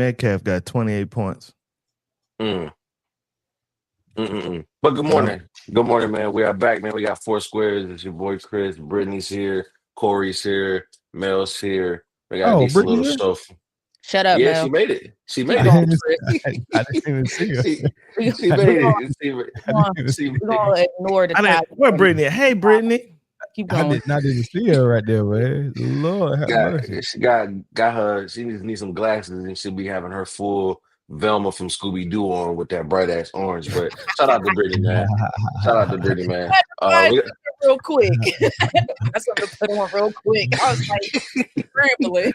Metcalf got 28 points. Mm. But good morning. Good morning, man. We are back, man. We got four squares. It's your boy Chris. Brittany's here. Corey's here. Mel's here. We got a Oh, decent Brittany little here? show. Shut up, Yeah, Mel. she made it. She Keep made I it. going, didn't, Chris. I didn't even see her. She I made didn't, it. She We're gonna ignore the I didn't. topic. Where Brittany? Hey, Brittany. Keep I going. did not even see her right there, man. Lord have mercy. She got her. She needs some glasses, and she'll be having her full Velma from Scooby Doo on with that bright ass orange. But shout out to Brittany, man. Shout out to Brittany, man. We got, Real quick. That's something to put on real quick. I was like scrambling.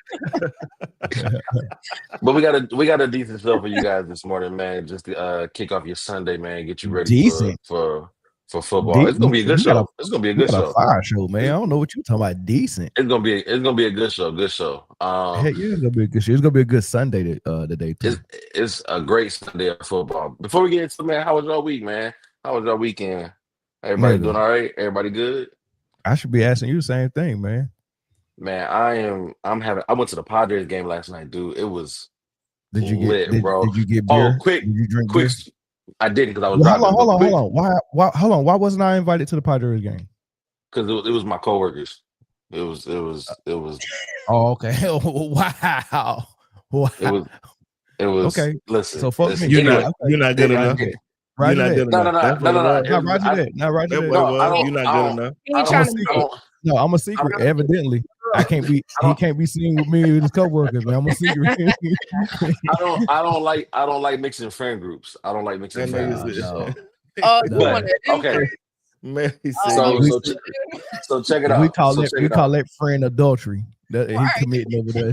but we got a decent show for you guys this morning, man. Just to kick off your Sunday, man. Get you ready Decent. for football. It's gonna be a good show. It's gonna be a We good got a show. fire show, man. I don't know what you're talking about. Decent. It's gonna be a good show. Good show. Heck yeah, it's gonna be a good show. It's gonna be a good Sunday today too. It's a great Sunday of football. Before we get into it, man, how was your week, man? How was your weekend? Everybody Nigga. doing all right? Everybody good? I should be asking you the same thing, man. Man, I went to the Padres game last night, dude. It was Did you lit, get bro. did you get beer? Quick, Did you drink quick. beer? I didn't because I was Well, driving. hold on. Why wasn't I invited to the Padres game? Because it was my coworkers. It was. Oh, okay. Wow. It was. Okay. Listen. So fuck listen, me. You're not good enough. Okay. Roger You're not that. good No. enough. That's what it was. Not Roger that. Not Roger That's that. what it I was. don't- You're not I good don't- enough. He ain't I trying don't- to I don't- No, I'm a secret. Evidently, I can't be. He can't be seen with me and his coworkers, man. I'm a secret. I don't like mixing friend groups. I don't like mixing That friend nigga groups. said- Oh, No. you want to Okay. Man, he said, So we- so check it out. we call So it. check We it call out. that friend adultery. That he Right. committing over there.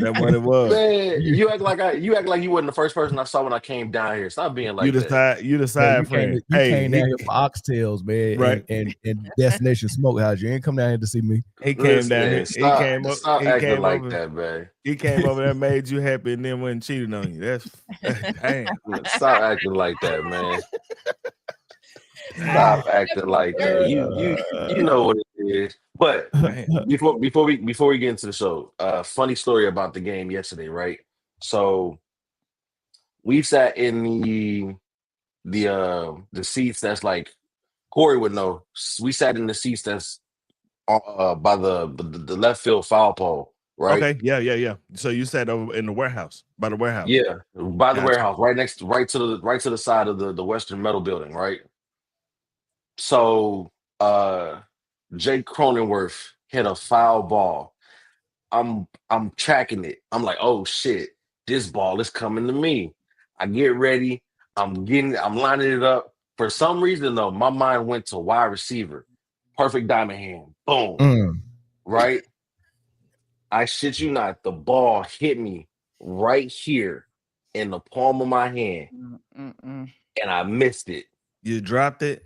that's what it was. Man, you act like you wasn't the first person I saw when I came down here. Stop being like You that. the Man, side friend. you came down here for oxtails, man, Right. and Destination Smokehouse. You ain't come down here to see me. He came down here. Stop, He came up. stop He acting came like over. that, man. He came over there, made you happy, and then went and cheated on you. That's damn. Stop acting like that, man. Stop acting like that. You know what it is. But Damn. before we get into the show, funny story about the game yesterday, right? So we sat in the seats that's like Corey would know. We sat in the seats that's by the left field foul pole, right? Okay, yeah. So you sat over in the warehouse, by the warehouse. Yeah, by the Gotcha. warehouse, right to the side of the Western Metal Building, right? So Jake Cronenworth hit a foul ball. I'm tracking it. I'm like, oh shit, this ball is coming to me. I get ready. I'm lining it up. For some reason though, my mind went to wide receiver. Perfect diamond hand. Boom. Right? I shit you not. The ball hit me right here in the palm of my hand. And I missed it. You dropped it.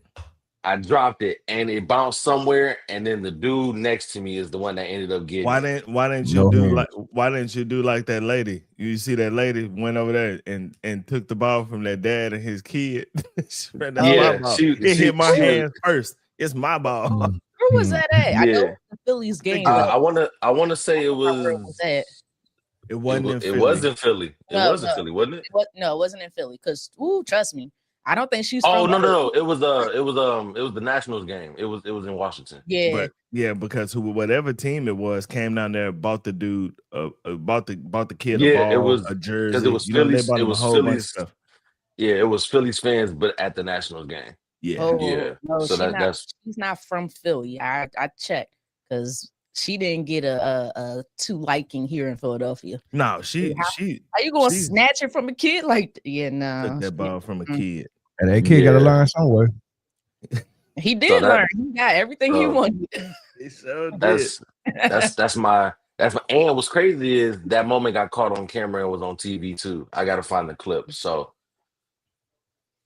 I dropped it and it bounced somewhere, and then the dude next to me is the one that ended up getting Why it. didn't you do like that lady? You see that lady went over there and took the ball from that dad and his kid. That's my ball. It hit my hands first. It's my ball. Where was that at? I know the Phillies game. I want to say it was. It wasn't in Philly. It was in Philly. It was in Philly, wasn't it? No, it wasn't in Philly. Because trust me, I don't think she's. Oh from no! It was the Nationals game. It was in Washington. Yeah, because whatever team it was came down there, bought the dude, bought the kid Yeah, a ball, it was a jersey. because it was You know, Phillies. they bought It him a was whole bunch of Phillies. stuff. Yeah, it was Phillies fans, but at the Nationals game. Yeah, yeah. No, So she's not from Philly. I checked because she didn't get a too liking here in Philadelphia. No, How you gonna snatch it from a kid? Like, yeah, no. Took that ball from a kid. And that kid got to learn somewhere. He did learn. He got everything he wanted. He so did. That's my and what's crazy is that moment got caught on camera and was on TV too. I gotta find the clip. So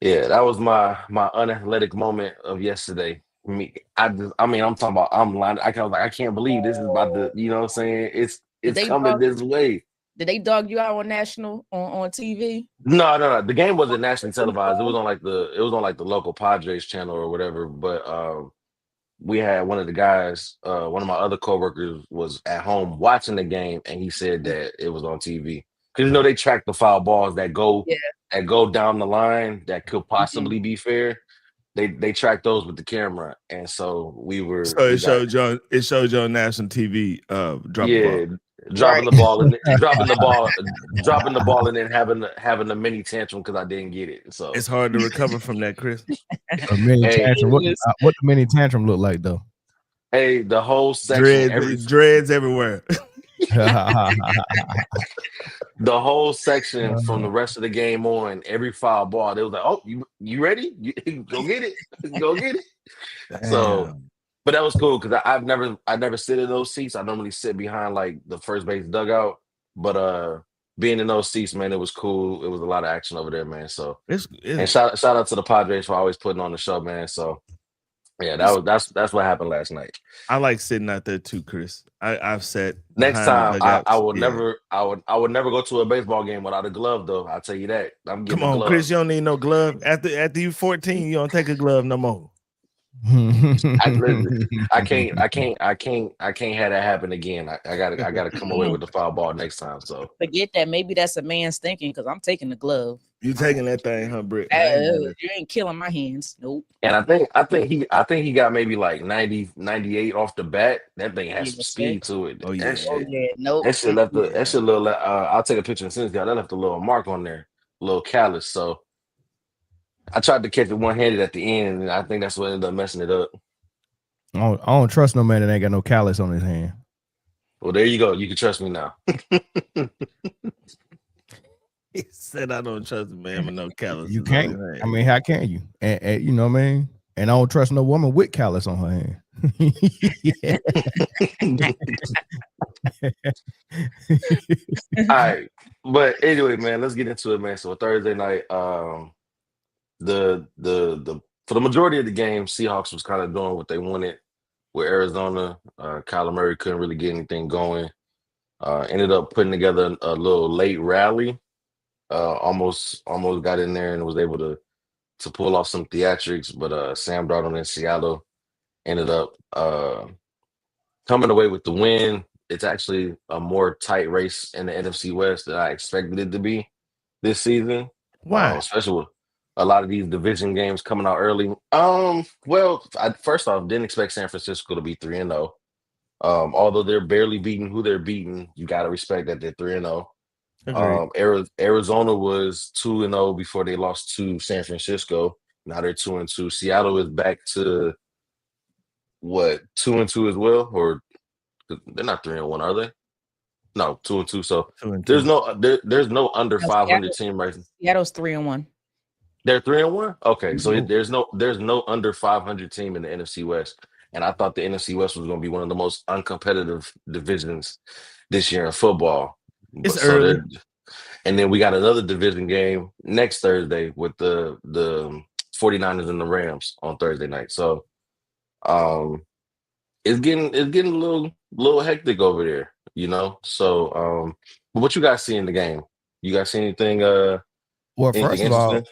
yeah, that was my unathletic moment of yesterday. I'm talking about I'm lying. I can't believe this is about to, you know what I'm saying? It's coming this way. Did they dog you out on national on TV? No. The game wasn't nationally televised. It was on like the local Padres channel or whatever. But we had one of the guys, one of my other coworkers was at home watching the game, and he said that it was on TV. Because they track the foul balls that go down the line that could possibly be fair. They track those with the camera, and so we showed you on national TV drop the ball. Dropping the ball and dropping the ball and then having a mini tantrum because I didn't get it. So it's hard to recover from that, Chris. A mini tantrum. What the mini tantrum look like though? Hey, the whole section, dreads everywhere. The whole section from the rest of the game on, every foul ball, they was like, "Oh, you ready? Go get it, go get it." Damn. So, but that was cool because I never sit in those seats. I normally sit behind like the first base dugout. But being in those seats, man, it was cool. It was a lot of action over there, man. So, and shout out to the Padres for always putting on the show, man. So. Yeah, that's what happened last night. I like sitting out there too, Chris. I've sat. Next time, I would never go to a baseball game without a glove, though. I'll tell you that. I'm getting. Come on, Chris. You don't need no glove. After you 14, you don't take a glove no more. I can't have that happen again. I gotta come away with the foul ball next time. So forget that. Maybe that's a man's thinking because I'm taking the glove. You taking that thing, huh, Britt? You ain't killing my hands. Nope. And I think he got maybe like 90, 98 off the bat. That thing has some speed to it. Oh yeah. Nope. That shit left that shit little. I'll take a picture and send it to y'all. That left a little mark on there, a little callus. So I tried to catch it one-handed at the end, and I think that's what ended up messing it up. I don't trust no man that ain't got no callus on his hand. Well, there you go. You can trust me now. He said, "I don't trust a man with no callus." You can't. I mean, how can you? And you know what I mean? And I don't trust no woman with callus on her hand. All right, but anyway, man, let's get into it, man. So Thursday night, the for the majority of the game, Seahawks was kind of doing what they wanted with Arizona. Kyler Murray couldn't really get anything going. Ended up putting together a little late rally. Almost got in there and was able to pull off some theatrics, but Sam Darnold in Seattle ended up coming away with the win. It's actually a more tight race in the NFC West than I expected it to be this season. Why? Especially with a lot of these division games coming out early. Well, first off, didn't expect San Francisco to be 3-0. Although they're barely beating who they're beating, you got to respect that they're 3-0. Arizona was 2-0 before they lost to San Francisco. Now they're 2-2. Seattle is back to what, 2-2 as well, or they're not 3-1, are they? No, 2-2. So 2-2. There's no under 500 team right now. Seattle's 3-1. They're 3-1. Okay, so there's no under 500 team in the NFC West, and I thought the NFC West was going to be one of the most uncompetitive divisions this year in football. It's early. And then we got another division game next Thursday with the 49ers and the Rams on Thursday night. So it's getting a little hectic over there, you know. So but what you guys see in the game? You guys see anything well, first of all,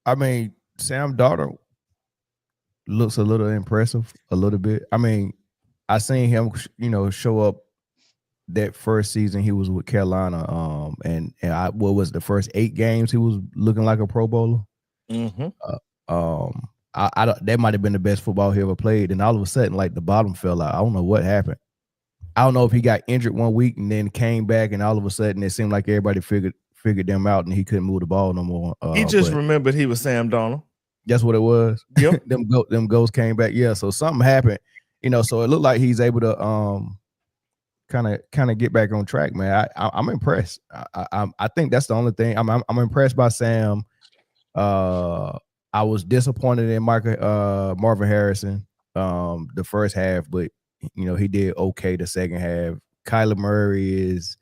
I mean, Sam Darnold looks a little impressive, a little bit. I mean, I seen him, show up that first season he was with Carolina, and what was the first 8 games he was looking like a Pro Bowler. Mm-hmm. That might have been the best football he ever played, and all of a sudden, like, the bottom fell out. I don't know what happened. I don't know if he got injured one week and then came back, and all of a sudden it seemed like everybody figured them out, and he couldn't move the ball no more. He just remembered he was Sam Darnold. That's what it was. Yep. them ghosts came back. Yeah, so something happened, so it looked like he's able to kind of get back on track, man. I'm impressed. I think that's the only thing. I'm impressed by Sam. I was disappointed in Marvin Harrison the first half, but he did okay the second half. Kyler Murray is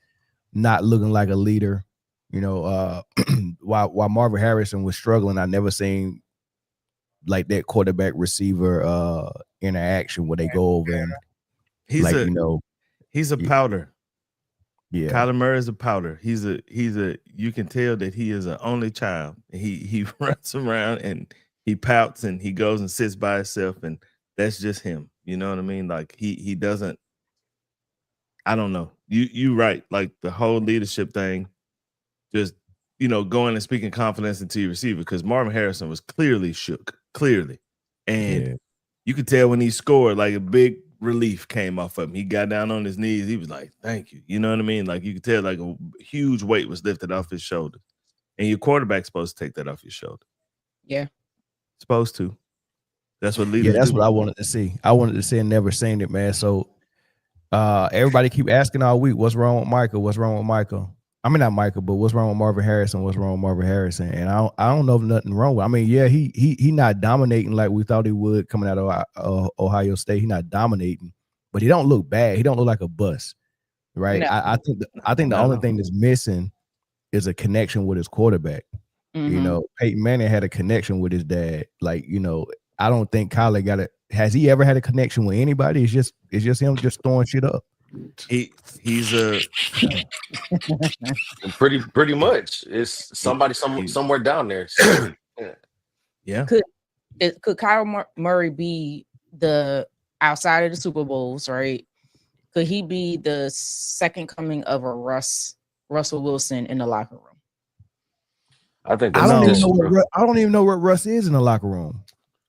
not looking like a leader. While Marvin Harrison was struggling, I never seen like that quarterback receiver interaction where they go over and he's a powder. Yeah, Kyler Murray is a powder. He's a. You can tell that he is an only child. He runs around and he pouts and he goes and sits by himself, and that's just him. You know what I mean? Like he doesn't. I don't know. You right. Like the whole leadership thing. just going and speaking confidence into your receiver, because Marvin Harrison was clearly shook, and you could tell when he scored, like a big relief came off of him. He got down on his knees. He was like, "Thank you." You know what I mean? Like you could tell, like a huge weight was lifted off his shoulder, and your quarterback's supposed to take that off your shoulder. Yeah, supposed to. That's what leaders. Yeah, that's do. what I wanted to see. I wanted to see and never seen it, man. So everybody keep asking all week, what's wrong with Michael? What's wrong with Michael? I mean, not Michael, but what's wrong with Marvin Harrison? What's wrong with Marvin Harrison? And I don't know if nothing wrong with. I mean, yeah, he not dominating like we thought he would coming out of Ohio State. He not dominating, but he don't look bad. He don't look like a bust, right? No. I think the only thing that's missing is a connection with his quarterback. Mm-hmm. Peyton Manning had a connection with his dad. Like, I don't think Kyler got it. Has he ever had a connection with anybody? It's just him just throwing shit up. He's a pretty much. It's somebody somewhere down there. Yeah. Could Kyle Murray be the outside of the Super Bowls, right? Could he be the second coming of a Russell Wilson in the locker room? I think I don't even know what Russ is in the locker room.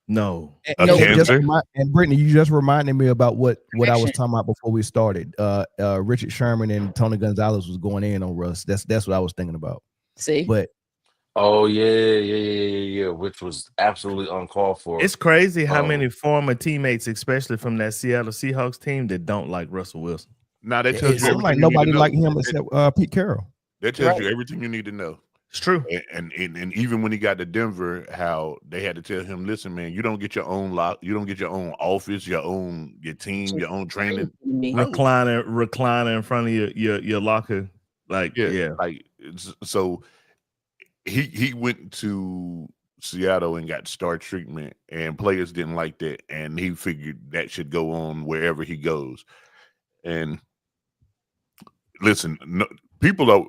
No. And Brittany, you just reminded me about what I was talking about before we started. Richard Sherman and Tony Gonzalez was going in on Russ. That's what I was thinking about. See, but yeah, which was absolutely uncalled for. It's crazy how many former teammates, especially from that Seattle Seahawks team, that don't like Russell Wilson. Now that tells you like nobody like him except Pete Carroll. That tells you everything you need to know. It's true. And even when he got to Denver, how they had to tell him, listen, man, you don't get your own you don't get your own office, your team, your own training. Recliner in front of your locker. So he went to Seattle and got star treatment, and players didn't like that, and he figured that should go on wherever he goes. And listen, people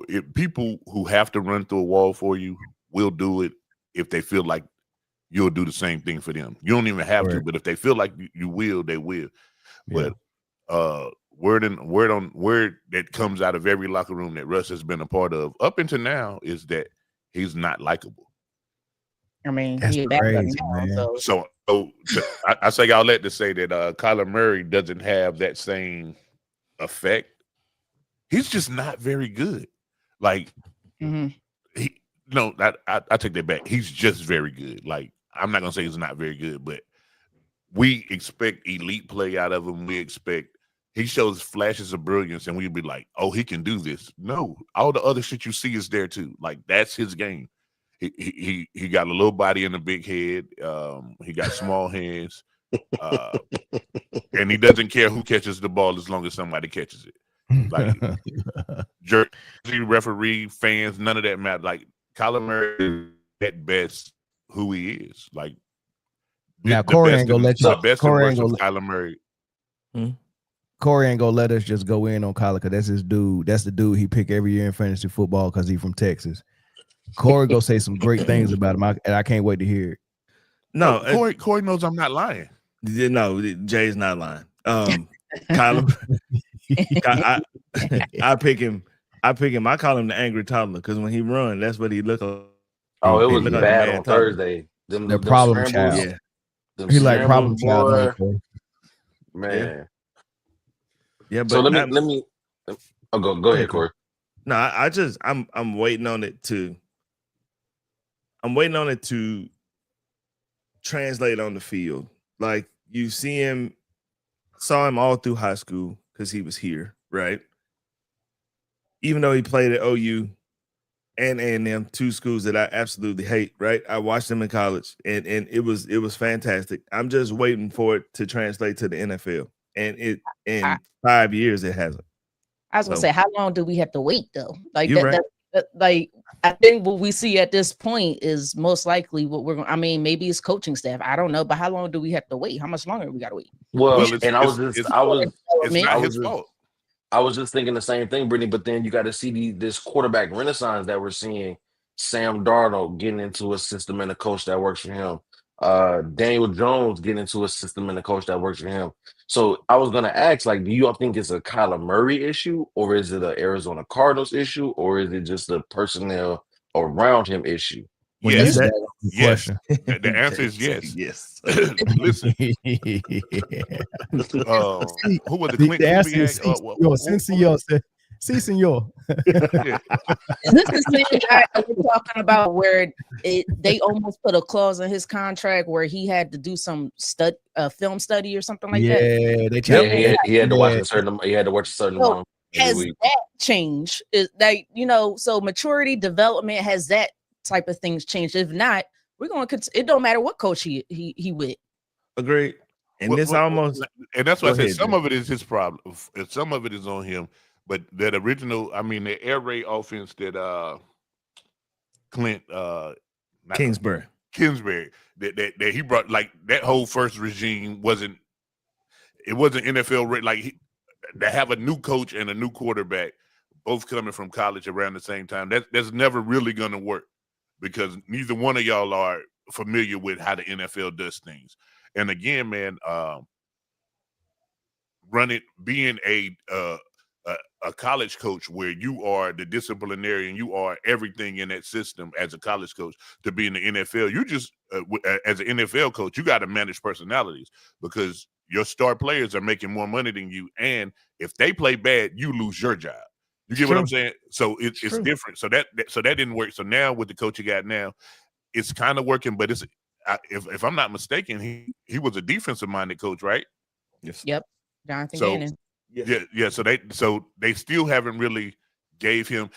who have to run through a wall for you will do it if they feel like you'll do the same thing for them. You don't even have to, but if they feel like you will, they will. Yeah. But word that comes out of every locker room that Russ has been a part of up until now is that he's not likable. I mean, that's crazy, man. So I say all that to say that Kyler Murray doesn't have that same effect. He's just not very good. Like, I take that back. He's just very good. Like, I'm not gonna say he's not very good, but we expect elite play out of him. We expect he shows flashes of brilliance, and we'd be like, "Oh, he can do this." No, all the other shit you see is there too. Like, that's his game. He got a little body and a big head. He got small hands, and he doesn't care who catches the ball as long as somebody catches it. Like jersey, referee, fans, none of that matter. Like Kyler Murray is at best who he is. Like now, Corey ain't gonna let you. Corey ain't gonna Kyler Murray. Corey ain't gonna let us just go in on Kyler because that's his dude. That's the dude he pick every year in fantasy football because he's from Texas. Corey go say some great things about him, and I can't wait to hear it. No, Corey knows I'm not lying. No, Jay's not lying. Kyler. I pick him. I call him the angry toddler because when he run, that's what he look like. Oh, it was bad on Thursday. The problem child. Yeah. He like problem child. Man. Yeah, but so let me. Oh, go ahead, Corey. No, I'm waiting on it to. I'm waiting on it to translate on the field. Like you saw him all through high school because he was here, right? Even though he played at OU and A&M, two schools that I absolutely hate, right? I watched them in college, and it was fantastic. I'm just waiting for it to translate to the NFL, and in 5 years it hasn't. I was gonna say, how long do we have to wait though? Like right. Like I think what we see at this point is most likely what we're going. I mean, maybe it's coaching staff. I don't know, but how long do we have to wait? How much longer do we got to wait? Well, it's not his fault. I was just thinking the same thing, Brittany. But then you got to see this quarterback renaissance that we're seeing. Sam Darnold getting into a system and a coach that works for him. Daniel Jones get into a system and a coach that works for him. So I was gonna ask, like, do you all think it's a Kyler Murray issue, or is it an Arizona Cardinals issue, or is it just the personnel around him issue? Yes, yes. The answer is yes. Yes. Listen, who was the answer is sí, señor. Is this the same guy that we're talking about where they almost put a clause in his contract where he had to do some film study or something like that? Yeah, he had to watch a certain. He had to watch a certain amount. Has that changed? Is that so maturity development, has that type of things changed? If not, we're going to. It don't matter what coach he with. Agreed. And and that's why I said some of it is his problem. Some of it is on him. But that original, the air raid offense that Kingsbury, that he brought, like that whole first regime wasn't NFL like to have a new coach and a new quarterback both coming from college around the same time. That's never really going to work because neither one of y'all are familiar with how the NFL does things. And again, man, being a college coach where you are the disciplinarian, you are everything in that system as a college coach to be in the NFL. You just, as an NFL coach, you got to manage personalities because your star players are making more money than you. And if they play bad, you lose your job. You get what I'm saying? So it's different. So that didn't work. So now with the coach you got now, it's kind of working, but if I'm not mistaken, he was a defensive minded coach, right? Yes. Yep. Jonathan Gannon. Yeah. So they still haven't really gave him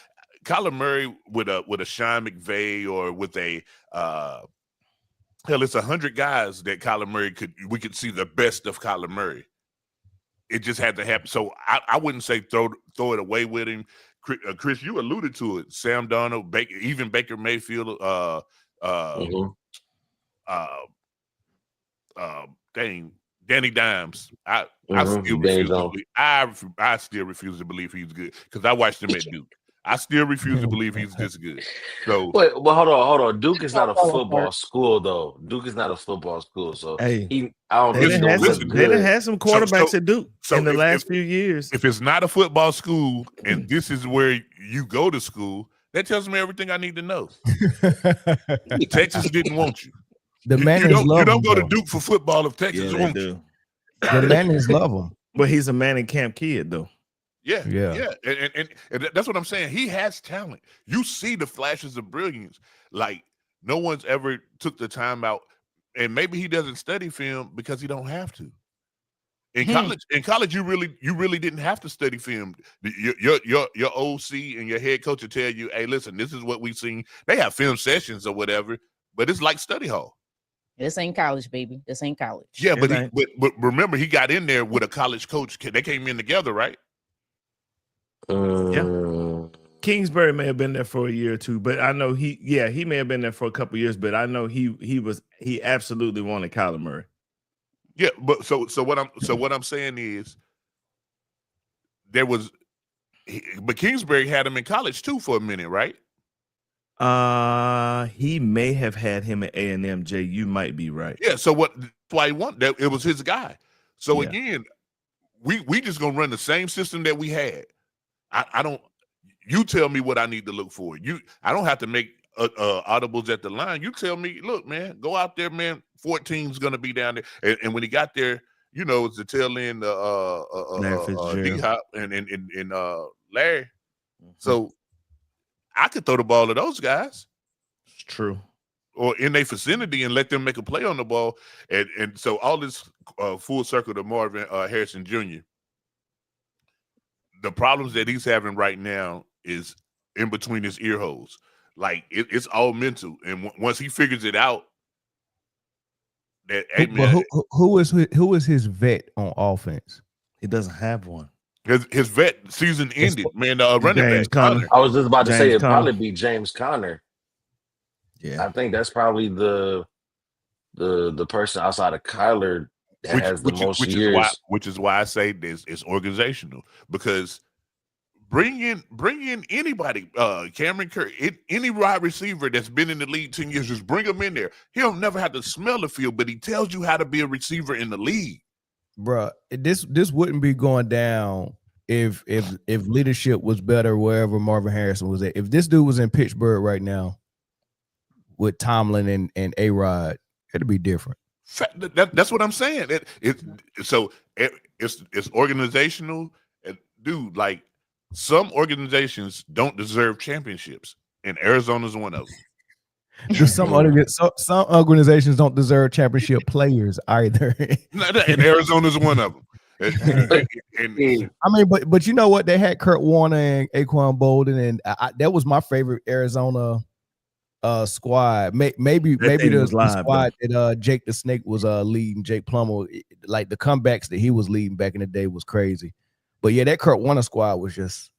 Kyler Murray with a Sean McVay or with a it's 100 guys that Kyler Murray we could see the best of Kyler Murray. It just had to happen. So I wouldn't say throw it away with him. Chris, you alluded to it. Sam Darnold, Baker Mayfield, Danny Dimes. I still refuse to believe he's good because I watched him at Duke. I still refuse to believe he's this good. So, but hold on. Duke is not a football school, though. Duke is not a football school. So hey, they done had some quarterbacks at Duke in the last few years. If it's not a football school and this is where you go to school, that tells me everything I need to know. Texas didn't want you. The Mannings you don't go to Duke for football if Texas wants you. The Mannings love him. But he's a Manning camp kid, though. Yeah. And that's what I'm saying. He has talent. You see the flashes of brilliance. Like no one's ever took the time out, and maybe he doesn't study film because he don't have to. In college, you really didn't have to study film. Your OC and your head coach will tell you, "Hey, listen, this is what we've seen." They have film sessions or whatever, but it's like study hall. This ain't college, baby. This ain't college. Yeah, but remember, he got in there with a college coach. They came in together, right? Yeah. Kingsbury may have been there for a year or two, but I know he may have been there for a couple of years, but I know he absolutely wanted Kyler Murray. Yeah, but so what I'm saying is but Kingsbury had him in college too for a minute, right? He may have had him at A&M. Jay, you might be right. Yeah. So that's why he wanted that. It was his guy. So again, we just gonna run the same system that we had. I don't. You tell me what I need to look for. I don't have to make audibles at the line. You tell me, look, man, go out there, man. 14's gonna be down there. And when he got there, it's the tail end D-Hop and Larry. Mm-hmm. So I could throw the ball to those guys. It's true. Or in their vicinity and let them make a play on the ball. And so all this full circle to Marvin Harrison Jr. The problems that he's having right now is in between his ear holes. Like it's all mental. And once he figures it out, who is his vet on offense? He doesn't have one. His vet season ended, man. Running back Conner. I was just about to say it'd probably be James Conner. Yeah, I think that's probably the person outside of Kyler that has the most years. Which is why I say this is organizational, because Bring in anybody, Cameron Curry, any wide receiver that's been in the league 10 years, just bring him in there. He'll never have to smell the field, but he tells you how to be a receiver in the league. Bruh, this wouldn't be going down if leadership was better wherever Marvin Harrison was at. If this dude was in Pittsburgh right now with Tomlin and A-Rod, it'd be different. That's what I'm saying. It's organizational, dude. Like, some organizations don't deserve championships, and Arizona's one of them. Some organizations don't deserve championship players either. And Arizona's one of them. I mean, but you know what? They had Kurt Warner and Aquan Bolden, and that was my favorite Arizona squad. Maybe the squad that Jake the Snake was leading. Jake Plummer, like the comebacks that he was leading back in the day was crazy. But yeah, that Kurt Warner squad was just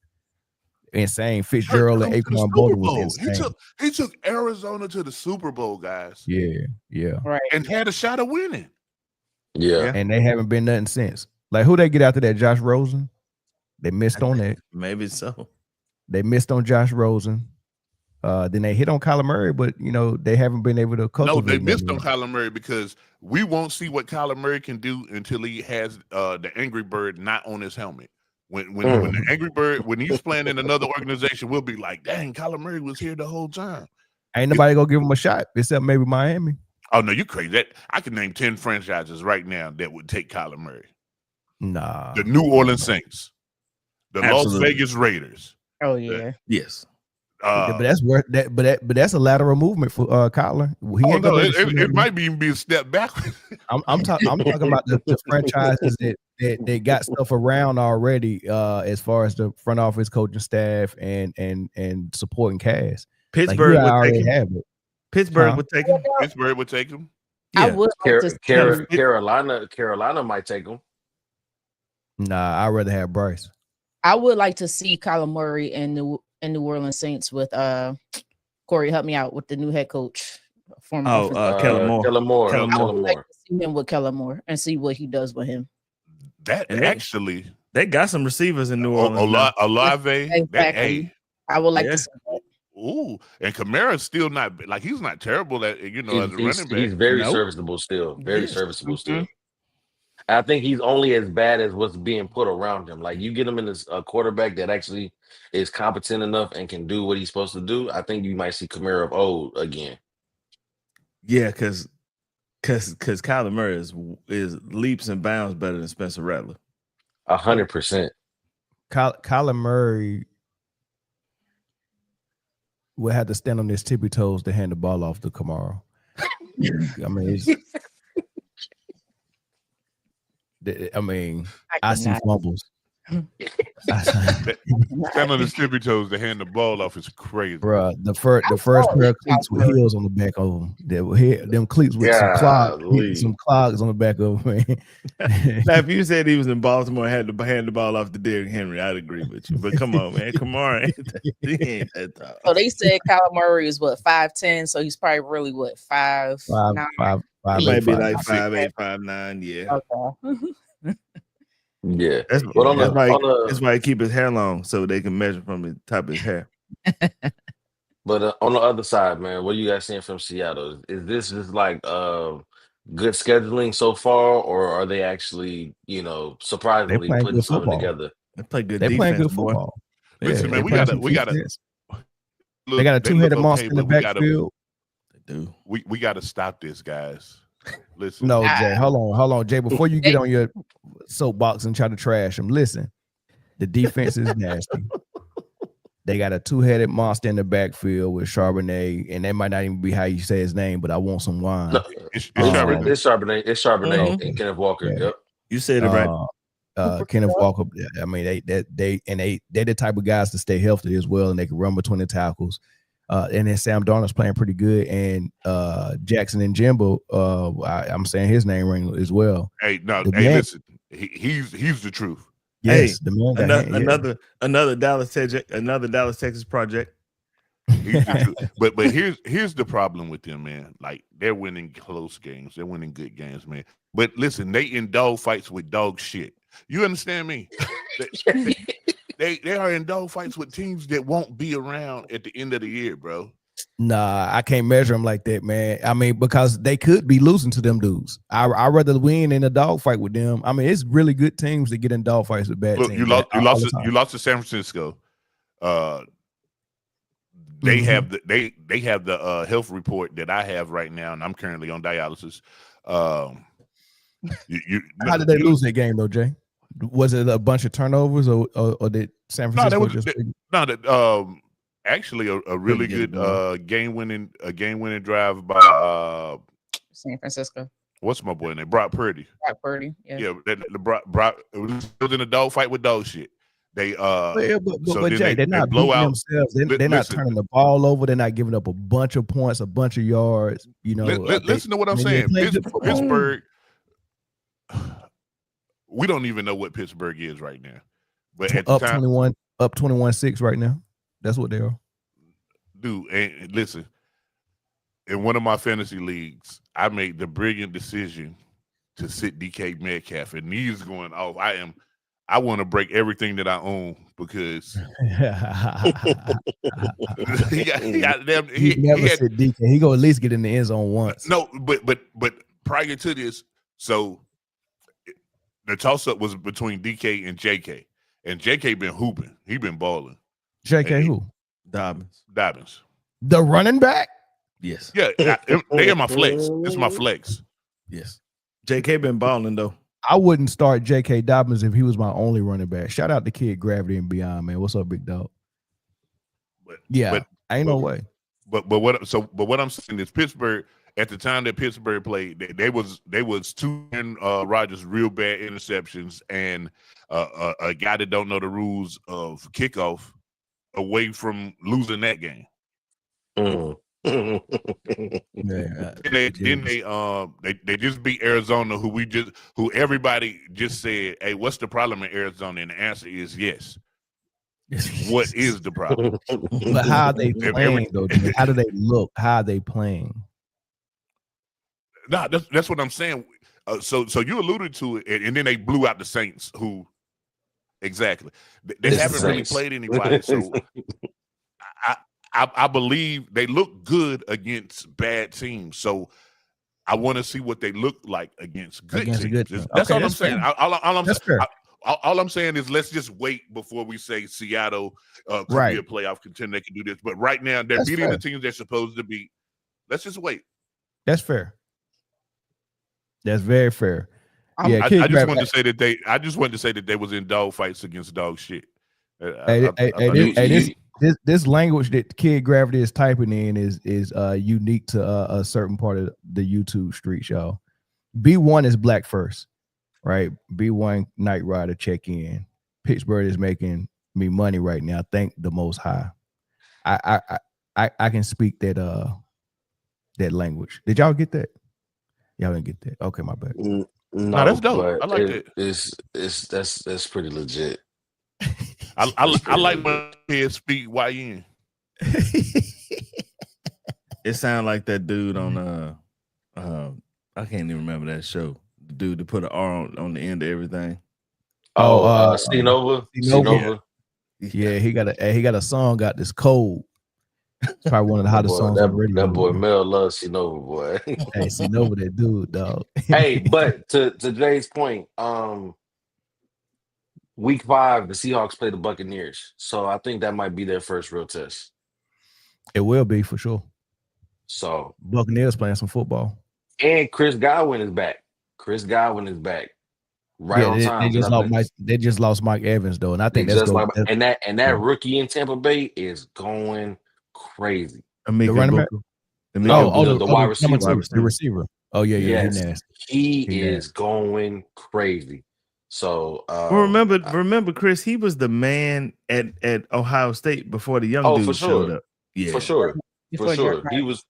insane. Fitzgerald and Aquan Bolden was insane. He took Arizona to the Super Bowl, guys. Yeah, right, and had a shot of winning. Yeah, and they haven't been nothing since. Like, who they get after that? Josh Rosen. They missed on that. Maybe so. They missed on Josh Rosen. Then they hit on Kyler Murray, but they haven't been able to cultivate. No, they missed on Kyler Murray because we won't see what Kyler Murray can do until he has the Angry Bird not on his helmet. When the Angry Bird, when he's playing in another organization, we'll be like, dang, Kyler Murray was here the whole time. Ain't nobody gonna give him a shot except maybe Miami. Oh no, you crazy. I can name 10 franchises right now that would take Kyler Murray. Nah. The New Orleans Saints, the Las Vegas Raiders. Oh yeah. Yes. But that's worth that. But that's a lateral movement for Kyler. It might even be a step backwards. I'm talking about the franchises that they got stuff around already, as far as the front office, coaching staff, and supporting cast. Pittsburgh would take him. Pittsburgh would take him. Pittsburgh would take him. I would. Carolina might take him. Nah, I'd rather have Bryce. I would like to see Kyler Murray and the New Orleans Saints with Corey. Help me out with the new head coach. Kellen Moore. I would like to see him with Kellen Moore and see what he does with him. They got some receivers in New Orleans. Olave. Exactly. I would like to see that. Ooh, and Kamara's still not he's not terrible at as a running back. He's very serviceable still. Very serviceable still. I think he's only as bad as what's being put around him. Like, you get him in a quarterback that actually is competent enough and can do what he's supposed to do, I think you might see Kamara of old again. Yeah, because Kyler Murray is leaps and bounds better than Spencer Rattler. 100%. Kyler Murray will have to stand on his tippy toes to hand the ball off to Kamara. I mean, I see fumbles. Stand on his tippy toes to hand the ball off is crazy, bro. The first pair of cleats with heels on the back of them. Them cleats with some clogs on the back of them. Now, if you said he was in Baltimore and had to hand the ball off to Derrick Henry, I'd agree with you. But come on, man, Kamara ain't that tall. So they said Kyler Murray is 5'10", so he's probably really 5'9". He might be like 5'8", 5'9". Yeah. Okay. Yeah, that's why he keep his hair long so they can measure from the top of his hair. But on the other side, man, what are you guys seeing from Seattle? Is this just like good scheduling so far, or are they actually, surprisingly putting something together? They play good. They playing good football. Listen, man, we got a two-headed monster in the backfield. They do. We got to stop this, guys. Listen. No, Jay, hold on, Jay. Before you get on your soapbox and try to trash them, listen. The defense is nasty. They got a two-headed monster in the backfield with Charbonnet, and that might not even be how you say his name, but I want some wine. No, it's Charbonnet. It's Charbonnet and Kenneth Walker. Yeah. Yep. You said it right. Kenneth Walker. I mean, they're the type of guys to stay healthy as well, and they can run between the tackles. And then Sam Darnold's playing pretty good, and Jackson and Jimbo. I'm saying his name ring as well. Hey, listen, he's the truth. Yes, the man. Another Dallas Texas project. He's the truth. But here's the problem with them, man. Like, they're winning close games, they're winning good games, man. But listen, they in dog fights with dog shit. You understand me? They are in dogfights with teams that won't be around at the end of the year, bro. Nah, I can't measure them like that, man. I mean, because they could be losing to them dudes. I'd rather win in a dogfight with them. I mean, it's really good teams that get in dogfights with bad Look, teams. you lost to San Francisco. They have the health report that I have right now, and I'm currently on dialysis. How did they lose that game though, Jay? Was it a bunch of turnovers, or did San Francisco actually a really good game winning drive by San Francisco. What's my boy name? Brock Purdy. Brock Purdy. Yeah. Brock it was in a dog fight with dog shit. They but Jay, they're not beating themselves. They're not turning the ball over. They're not giving up a bunch of points, a bunch of yards. You know, listen to what I'm saying. Pittsburgh. We don't even know what Pittsburgh is right now. But at the time, 21-6 right now. That's what they are. Dude, and listen, in one of my fantasy leagues, I made the brilliant decision to sit DK Metcalf, and he's going off. I want to break everything that I own because he never said DK. He gonna at least get in the end zone once. No, but prior to this, so the toss up was between DK and JK, and JK been hooping. He been balling. JK who? Dobbins. The running back? Yes. Yeah, they are my flex. It's my flex. Yes. JK been balling though. I wouldn't start J.K. Dobbins if he was my only running back. Shout out to Kid Gravity and Beyond, man. What's up, big dog? Ain't no way. But what I'm saying is Pittsburgh at the time that Pittsburgh played, they was two Rodgers real bad interceptions and a guy that don't know the rules of kickoff away from losing that game. Yeah, they just beat Arizona, who everybody just said, hey, what's the problem in Arizona? And the answer is yes. What is the problem? But how are they playing though? How do they look? How are they playing? No, that's what I'm saying. So you alluded to it, and then they blew out the Saints, who exactly they haven't really played anybody. So I believe they look good against bad teams. So I want to see what they look like against good teams. That's all I'm saying. All I'm saying is let's just wait before we say Seattle could be a playoff contender. They can do this. But right now, they're beating the teams they're supposed to beat. Let's just wait. That's fair. That's very fair. I just wanted to say that they was in dog fights against dog shit. This language that Kid Gravity is typing in is unique to a certain part of the YouTube street, y'all. B1 is black first, right? B1 Night Rider check in. Pittsburgh is making me money right now. Thank the Most High. I can speak that language. Did y'all get that? Y'all didn't get that. Okay, my bad. No, that's dope. I like that. That's pretty legit. I like when kids speak YN. It sounds like that dude on I can't even remember that show. The dude to put an R on the end of everything. Nova. Yeah, he got a song, got this cold. It's probably one of the hottest songs on the radio. That boy Mel loves C-Nova, boy. Hey, C-Nova, that dude, dog. Hey, but to Jay's point, Week 5, the Seahawks play the Buccaneers. So I think that might be their first real test. It will be for sure. So Buccaneers playing some football. And Chris Godwin is back. Right on time. They just lost Mike Evans though, and I think that's that rookie in Tampa Bay is going crazy. The running back. The wide receiver. The receiver. Oh yeah. Yes. He is going crazy. So remember, Chris, he was the man at Ohio State before the young dude showed up. Yeah, for sure. He was.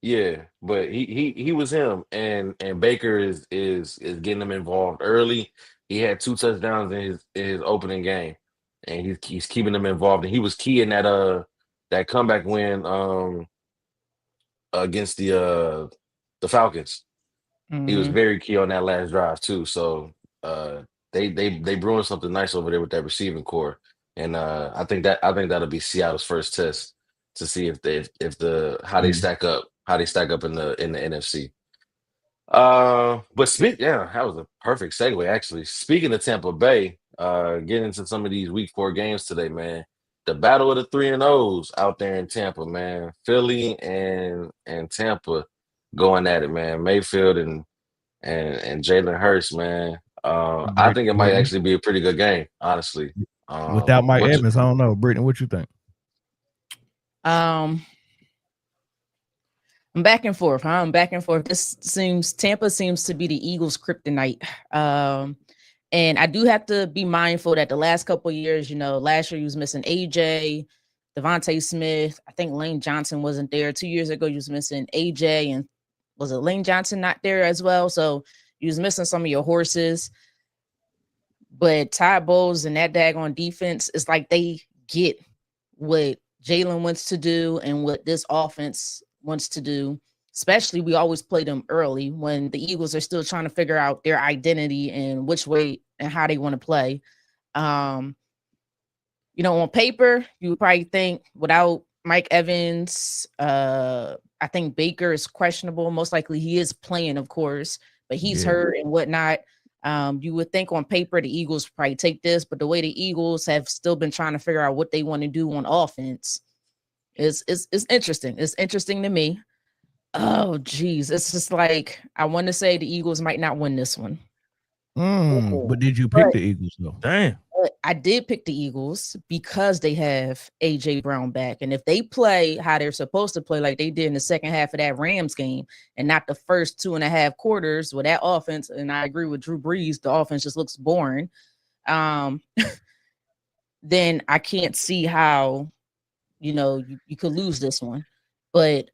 Yeah, but he was him, and Baker is getting him involved early. He had 2 touchdowns in his opening game, and he's keeping them involved. And he was key in that comeback win against the Falcons. Mm-hmm. He was very key on that last drive too. So they brewing something nice over there with that receiving core, and I think that'll be Seattle's first test to see if how they stack up in the NFC. But yeah, that was a perfect segue actually. Speaking of Tampa Bay, getting into some of these week 4 games today, man. The battle of the 3-0s out there in Tampa, man. Philly and Tampa going at it, man. Mayfield and Jalen Hurts, man. I think it might actually be a pretty good game, honestly. Without Mike Evans, I don't know. Brittany, what you think? I'm back and forth. I'm back and forth. Tampa seems to be the Eagles' kryptonite. And I do have to be mindful that the last couple of years, last year he was missing AJ, Devontae Smith. I think Lane Johnson wasn't there. 2 years ago, he was missing AJ, and was it Lane Johnson not there as well? So you was missing some of your horses. But Todd Bowles and that daggone defense, it's like they get what Jalen wants to do and what this offense wants to do. Especially, we always play them early when the Eagles are still trying to figure out their identity and which way and how they want to play. On paper, you would probably think without Mike Evans, I think Baker is questionable. Most likely he is playing, of course, but he's hurt and whatnot. You would think on paper the Eagles probably take this, but the way the Eagles have still been trying to figure out what they want to do on offense is interesting. It's interesting to me. Oh, geez. It's just like, I want to say the Eagles might not win this one. But did you pick the Eagles, though? Damn. I did pick the Eagles because they have A.J. Brown back. And if they play how they're supposed to play, like they did in the second half of that Rams game, and not the first 2.5 quarters with that offense, and I agree with Drew Brees, the offense just looks boring, then I can't see how, you could lose this one. But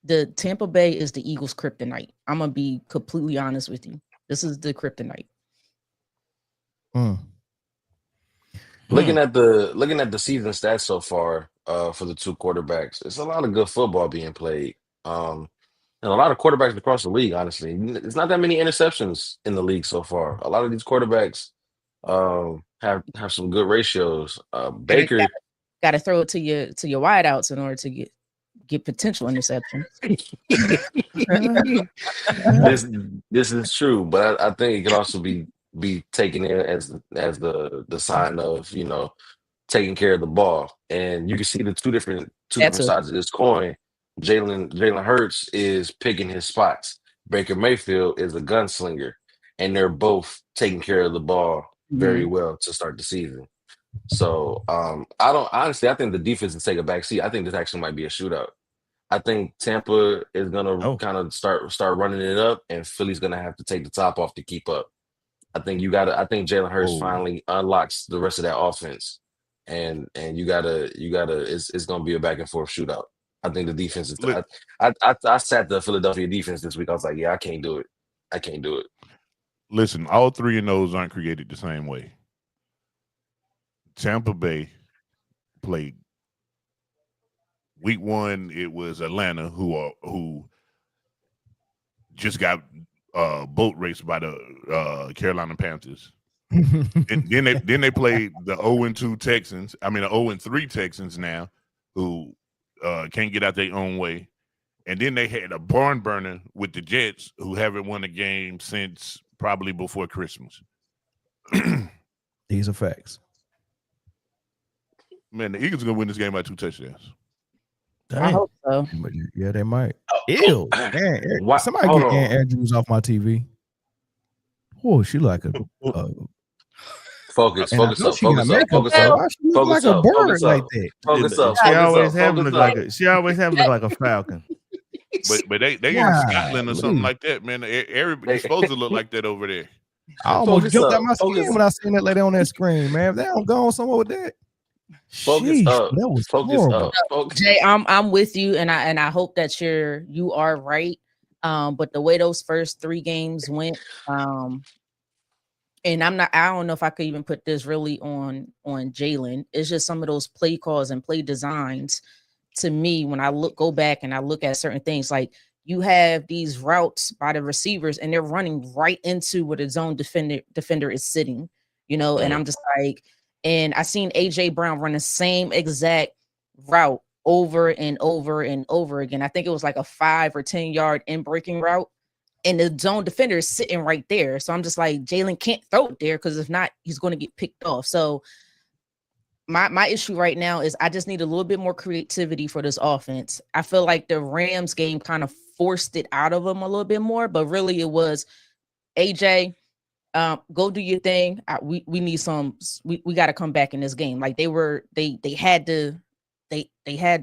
the Tampa Bay is the Eagles' kryptonite. I'm going to be completely honest with you. This is the kryptonite. Looking at the season stats so far for the two quarterbacks, it's a lot of good football being played. And a lot of quarterbacks across the league, honestly. It's not that many interceptions in the league so far. A lot of these quarterbacks have some good ratios. Baker got to throw it to your wideouts in order to get potential interceptions. This is true, but I think it could also be taken in as the sign of taking care of the ball, and you can see the two different sides of this coin. Jalen Hurts is picking his spots. Baker Mayfield is a gunslinger, and they're both taking care of the ball very well to start the season. So I think the defense will take a back seat. I think this actually might be a shootout. I think Tampa is gonna kind of start running it up, and Philly's gonna have to take the top off to keep up. I think Jalen Hurts finally unlocks the rest of that offense, and you gotta it's gonna be a back and forth shootout. I think the defense is. I sat the Philadelphia defense this week. I was like, yeah, I can't do it. Listen, all 3 of those aren't created the same way. Tampa Bay played week 1. It was Atlanta who just got boat raced by the Carolina Panthers. And then they played the 0-2 Texans. I mean, the 0-3 Texans now, who can't get out their own way. And then they had a barn burner with the Jets, who haven't won a game since probably before Christmas. These are facts. Man, the Eagles are gonna win this game by 2 touchdowns. Dang. I hope so. Yeah, they might. Ew. Somebody get Ann Andrews off my TV. Oh, she like a focus up. She always have like a falcon. But they in Scotland or something like that, man. Everybody's supposed to look like that over there. I almost jumped out my skin when I seen that lady on that screen, man. If they don't go on somewhere with that. Focus up. That was focus up. Jay, I'm with you, and I hope that you are right. But the way those first 3 games went, and I don't know if I could even put this really on Jalen. It's just some of those play calls and play designs to me when I go back and I look at certain things, like you have these routes by the receivers and they're running right into where the zone defender is sitting, you know, and I'm just like, and I seen AJ Brown run the same exact route over and over and over again. I think it was like a 5 or 10 yard in breaking route, and the zone defender is sitting right there. So I'm just like, Jalen can't throw it there, because if not, he's going to get picked off. So my issue right now is I just need a little bit more creativity for this offense. I feel like the Rams game kind of forced it out of them a little bit more, but really it was, AJ, go do your thing. We need some. We got to come back in this game. Like they had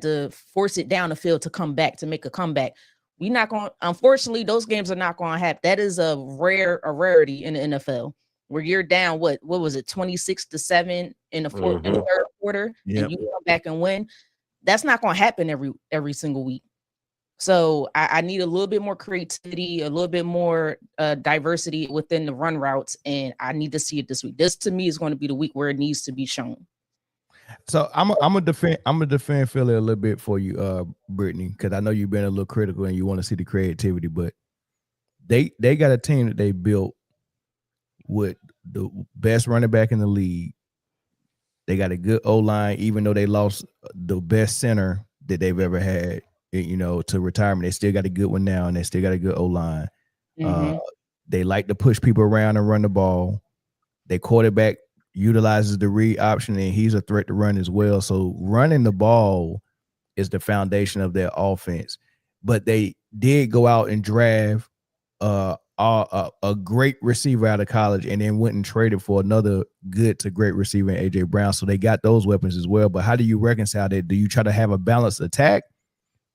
to force it down the field to come back, to make a comeback. We not going. Unfortunately, those games are not going to happen. That is a rarity in the NFL, where you're down. What was it, 26-7 in the third quarter, and you come back and win. That's not going to happen every single week. So I need a little bit more creativity, a little bit more diversity within the run routes, and I need to see it this week. This, to me, is going to be the week where it needs to be shown. So I'm gonna defend Philly a little bit for you, Brittany, because I know you've been a little critical and you want to see the creativity, but they got a team that they built with the best running back in the league. They got a good O-line, even though they lost the best center that they've ever had, you know, to retirement. They still got a good one now, and they still got a good O-line. They like to push people around and run the ball. Their quarterback utilizes the read option, and he's a threat to run as well. So running the ball is the foundation of their offense. But they did go out and draft a great receiver out of college, and then went and traded for another good to great receiver in AJ Brown. So they got those weapons as well. But how do you reconcile that? Do you try to have a balanced attack,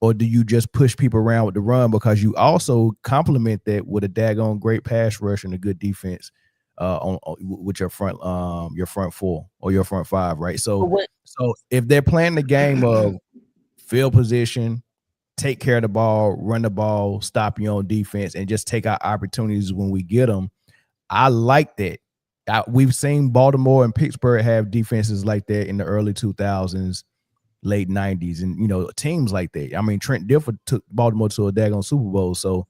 or do you just push people around with the run, because you also complement that with a daggone great pass rush and a good defense with your front four or your front five, right? So if they're playing the game of field position, take care of the ball, run the ball, stop your own defense, and just take our opportunities when we get them, I like that. We've seen Baltimore and Pittsburgh have defenses like that in the early 2000s, late 90s, and, you know, teams like that. I mean, Trent Dilfer took Baltimore to a daggone Super Bowl. So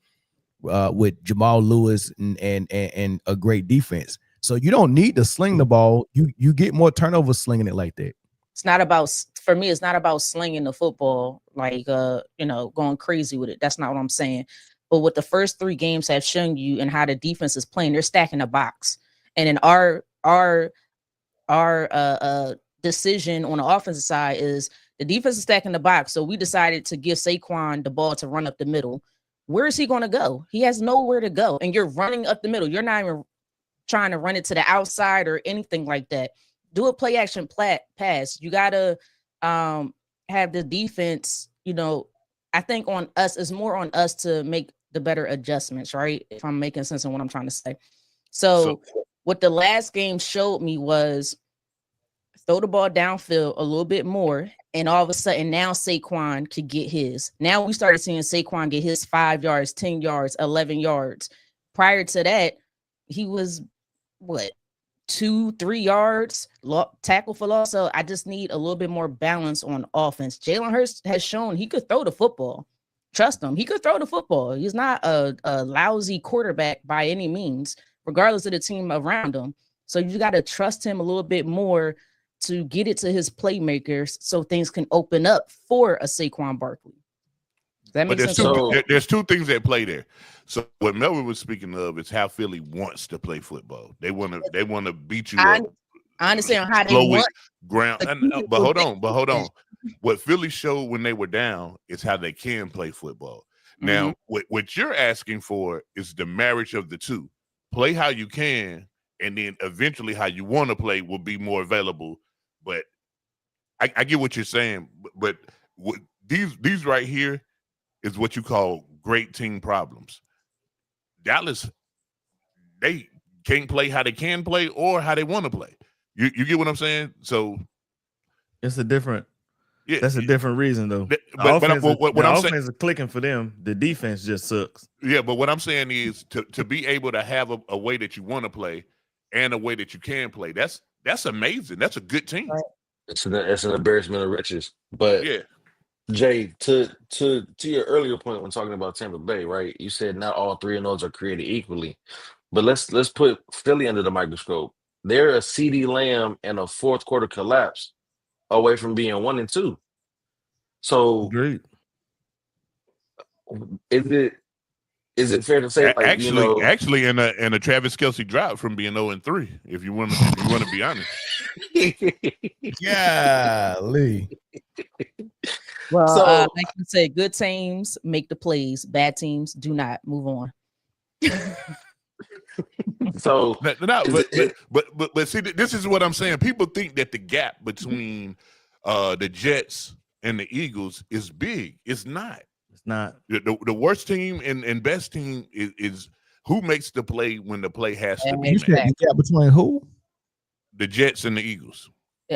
with Jamal Lewis and a great defense. So you don't need to sling the ball. You get more turnovers slinging it like that. It's not about, for me, it's not about slinging the football, like, you know, going crazy with it. That's not what I'm saying. But what the first 3 games have shown you and how the defense is playing, they're stacking the box. And in our decision on the offensive side is the defense is stacking the box. So we decided to give Saquon the ball to run up the middle. Where is he going to go? He has nowhere to go. And you're running up the middle. You're not even trying to run it to the outside or anything like that. Do a play action pass. You got to have the defense, you know, I think on us, it's more on us to make the better adjustments, right? If I'm making sense of what I'm trying to say. So what the last game showed me was throw the ball downfield a little bit more, and all of a sudden now Saquon could get his. Now we started seeing Saquon get his 5 yards, 10 yards, 11 yards. Prior to that, he was, 2-3 yards tackle for loss. So I just need a little bit more balance on offense. Jalen Hurts has shown he could throw the football. Trust him. He could throw the football. He's not a lousy quarterback by any means, regardless of the team around him. So you got to trust him a little bit more to get it to his playmakers so things can open up for a Saquon Barkley. Does that make sense? There's 2 things that play there. So what Melvin was speaking of is how Philly wants to play football. They want to beat you up. I understand how they want ground. But hold on. What Philly showed when they were down is how they can play football. Now, what you're asking for is the marriage of the two. Play how you can, and then eventually how you want to play will be more available. But I get what you're saying. But these right here is what you call great team problems. Dallas, they can't play how they can play or how they want to play. You get what I'm saying? So it's a different. Yeah, that's a different reason though. What I'm offense saying is clicking for them. The defense just sucks. Yeah, but what I'm saying is to be able to have a way that you want to play and a way that you can play. That's amazing. That's a good team. It's an embarrassment of riches. But yeah, Jay, to your earlier point when talking about Tampa Bay, right? You said not all three of those are created equally, but let's put Philly under the microscope. They're a CD Lamb and a fourth quarter collapse away from being 1-2. So Agreed. is it fair to say, like, actually, in a Travis Kelce drop from being 0-3, if you want to be honest. Golly. Well, So- like you said, good teams make the plays. Bad teams do not. Move on. So but see, this is what I'm saying. People think that the gap between the Jets and the Eagles is big. It's not. It's not. The worst team and best team is who makes the play when the play has to be You made. said the gap between who? The Jets and the Eagles.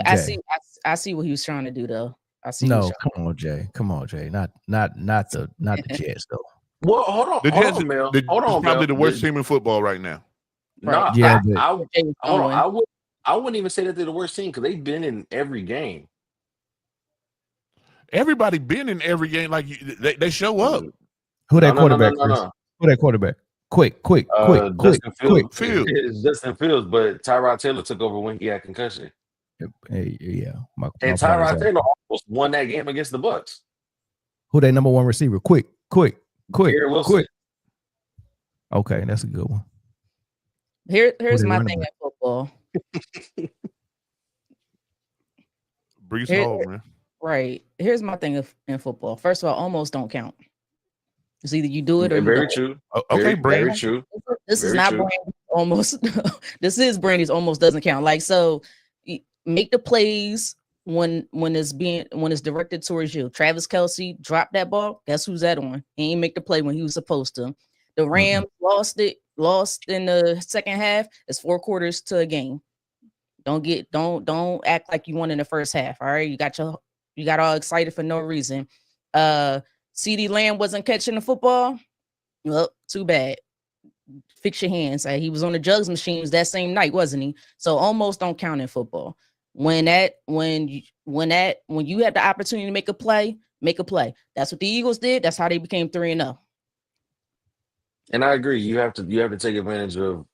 I see what he was trying to do, though. I see. No, come on, Jay. Not the Jets though. Well, hold on, The Jets, hold on, Mel. Hold on, Mel. probably the worst team in football right now. Nah, Yeah, hold on. I wouldn't even say that they're the worst team because they've been in every game. Everybody been in every game. Like they show up. Who that quarterback? No. Who that quarterback? Quick. Fields. It's Justin Fields, but Tyrod Taylor took over when he had concussion. Hey, yeah. And Tyrod Taylor almost won that game against the Bucks. Who they number one receiver? Quick. Garrett Wilson. Okay, that's a good one. Here's my thing in football. Brees Hall, man. Right. Here's my thing in football. First of all, almost don't count. It's either you do it or very you don't. true. Okay, very true. This is not Brandy almost. This is Brandy's almost doesn't count. Like, so make the plays when it's directed towards you. Travis Kelce dropped that ball. Guess who's that on? He ain't make the play when he was supposed to. The Rams lost in the second half. It's 4 quarters to a game. Don't act like you won in the first half. All right, you got all excited for no reason. CD Lamb wasn't catching the football. Well, too bad. Fix your hands. He was on the jugs machines that same night, wasn't he? So almost don't count in football. When you had the opportunity to make a play, make a play. That's what the Eagles did. That's how they became 3-0. And I agree. You have to take advantage of,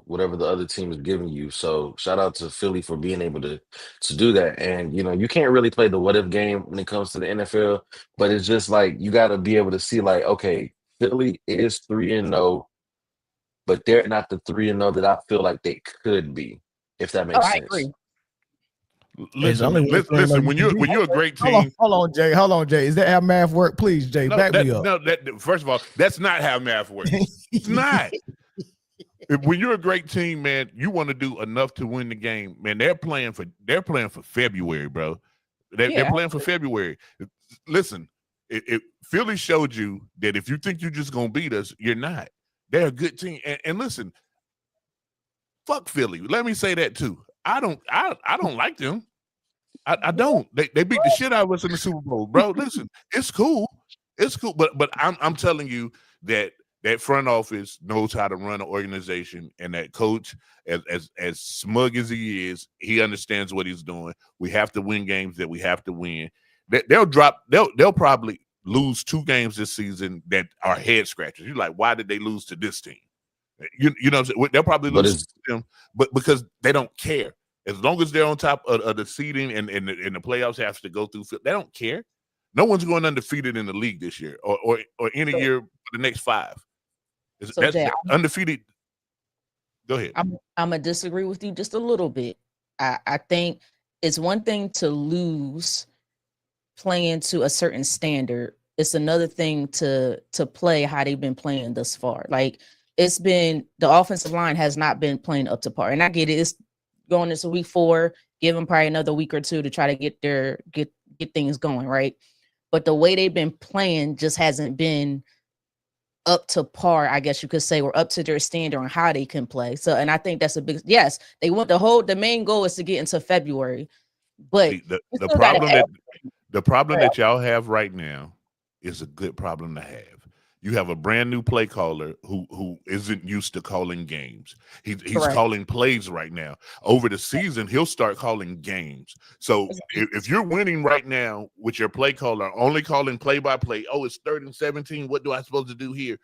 whatever the other team is giving you. So shout out to Philly for being able to do that. And you can't really play the what if game when it comes to the NFL, but it's just like you got to be able to see, like, okay, Philly is 3-0, but they're not the 3-0 that I feel like they could be, if that makes sense. I agree. Listen, when you're a great team. Hold on, Jay. Is that how math work? Please, Jay, back me up. No, first of all, that's not how math works. It's not. When you're a great team, man, you want to do enough to win the game. Man, they're playing for February, bro. They're playing for February. Listen, if Philly showed you that if you think you're just gonna beat us, you're not. They're a good team. And listen, fuck Philly. Let me say that too. I don't like them. I don't. They beat the shit out of us in the Super Bowl, bro. Listen, it's cool. But I'm telling you that front office knows how to run an organization, and that coach, as smug as he is, he understands what he's doing. We have to win games that we have to win. They'll probably lose 2 games this season that are head scratchers. You're like, why did they lose to this team? You know what I'm saying? They'll probably lose to them, but because they don't care. As long as they're on top of the seeding and the playoffs have to go through, they don't care. No one's going undefeated in the league this year or any year for the next 5. That's undefeated. Go ahead. I'm gonna disagree with you just a little bit. I think it's one thing to lose playing to a certain standard. It's another thing to play how they've been playing thus far. Like, it's been, the offensive line has not been playing up to par. And I get it. It's going into week 4, give them probably another week or 2 to try to get things going, right? But the way they've been playing just hasn't been up to par, I guess you could say, or up to their standard on how they can play. So, and I think that's a big, yes, they want the main goal is to get into February. But the problem that y'all have right now is a good problem to have. You have a brand new play caller who isn't used to calling games. He's Correct. calling plays right now. Over the season, he'll start calling games. So if you're winning right now with your play caller only calling play by play, oh, it's 3rd and 17. What do I supposed to do here?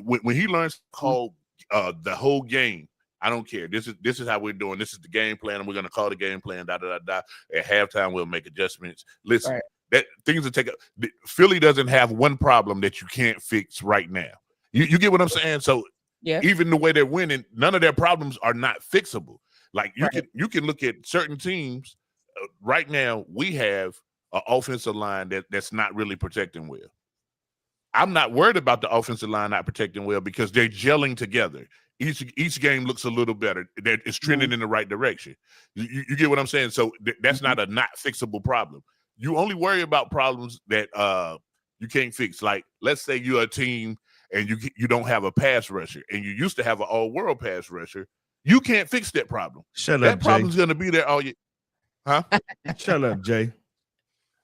When he learns to call the whole game, I don't care. This is how we're doing. This is the game plan, and we're going to call the game plan. Da da da da. At halftime, we'll make adjustments. Listen. Right. That things will take. Philly doesn't have one problem that you can't fix right now. You get what I'm saying? So Yeah. even the way they're winning, none of their problems are not fixable. Like you can look at certain teams right now. We have an offensive line that's not really protecting well. I'm not worried about the offensive line not protecting well because they're gelling together. Each game looks a little better. It's trending in the right direction. You get what I'm saying? So that's not a not fixable problem. You only worry about problems that you can't fix. Like, let's say you're a team and you don't have a pass rusher, and you used to have an all-world pass rusher. You can't fix that problem. Shut up, That Jay. problem's going to be there all year. Huh? Shut up, Jay.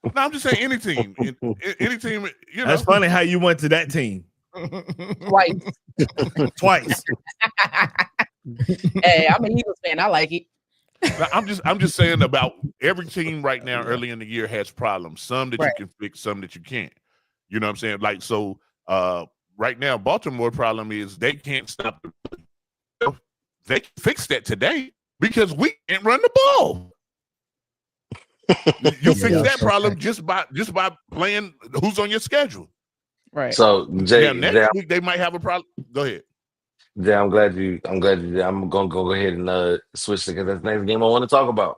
No, I'm just saying any team. Any team, you know. That's funny how you went to that team. Twice. Hey, I'm an Eagles fan. I like it. I'm just saying about every team right now early in the year has problems. Some that you can fix, some that you can't. You know what I'm saying? Like, so right now, Baltimore problem is they can't stop. They can fix that today because we can't run the ball. You fix that problem just by playing who's on your schedule. Right. So Jay, next week they might have a problem. Go ahead. Yeah, I'm glad you. I'm gonna go ahead and switch because that's the next game I want to talk about.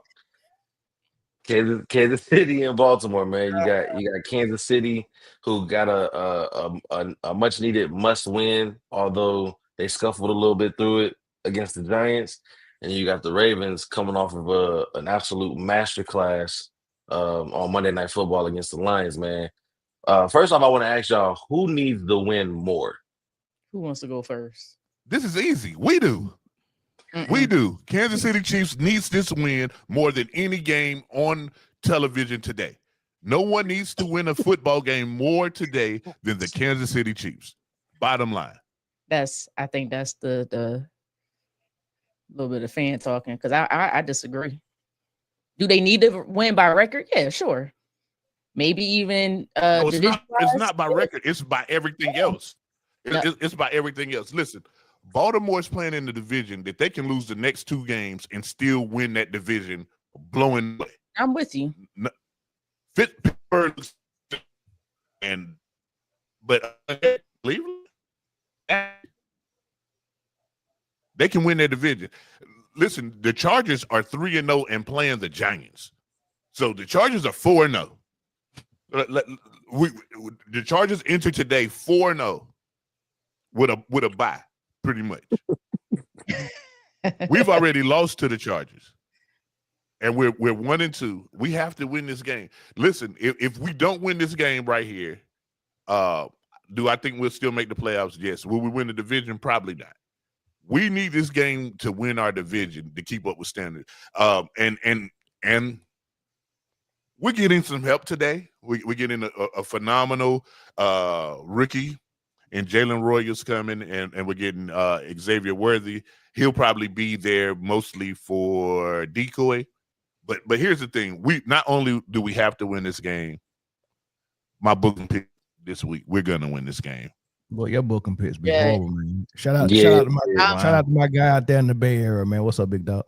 Kansas City and Baltimore, man. You got Kansas City who got a much needed must win, although they scuffled a little bit through it against the Giants, and you got the Ravens coming off of an absolute masterclass on Monday Night Football against the Lions, man. First off, I want to ask y'all, who needs the win more? Who wants to go first? This is easy. We do. We do. Kansas City Chiefs needs this win more than any game on television today. No one needs to win a football game more today than the Kansas City Chiefs. Bottom line. I think that's the little bit of fan talking because I disagree. Do they need to win by record? Yeah, sure. Maybe even no, it's not by record. It's by everything else. It's by everything else. Listen, Baltimore's playing in the division that they can lose the next 2 games and still win that division, blowing away. I'm with you. Pittsburgh but Cleveland, they can win their division. Listen, the Chargers are 3-0 and playing the Giants. So the Chargers are 4-0. The Chargers enter today 4-0 with a bye, pretty much. We've already lost to the Chargers, and we're 1-2. We have to win this game. Listen, if we don't win this game right here, do I think we'll still make the playoffs? Yes. Will we win the division? Probably not. We need this game to win our division to keep up with standards. And we're getting some help today. We're getting a phenomenal rookie, and Jalen Royals coming, and we're getting Xavier Worthy. He'll probably be there mostly for decoy. But here's the thing: we not only do we have to win this game. My booking pick this week, we're gonna win this game. Boy, your booking picks be horrible, man. Shout out to my guy out there in the Bay Area, man. What's up, big dog?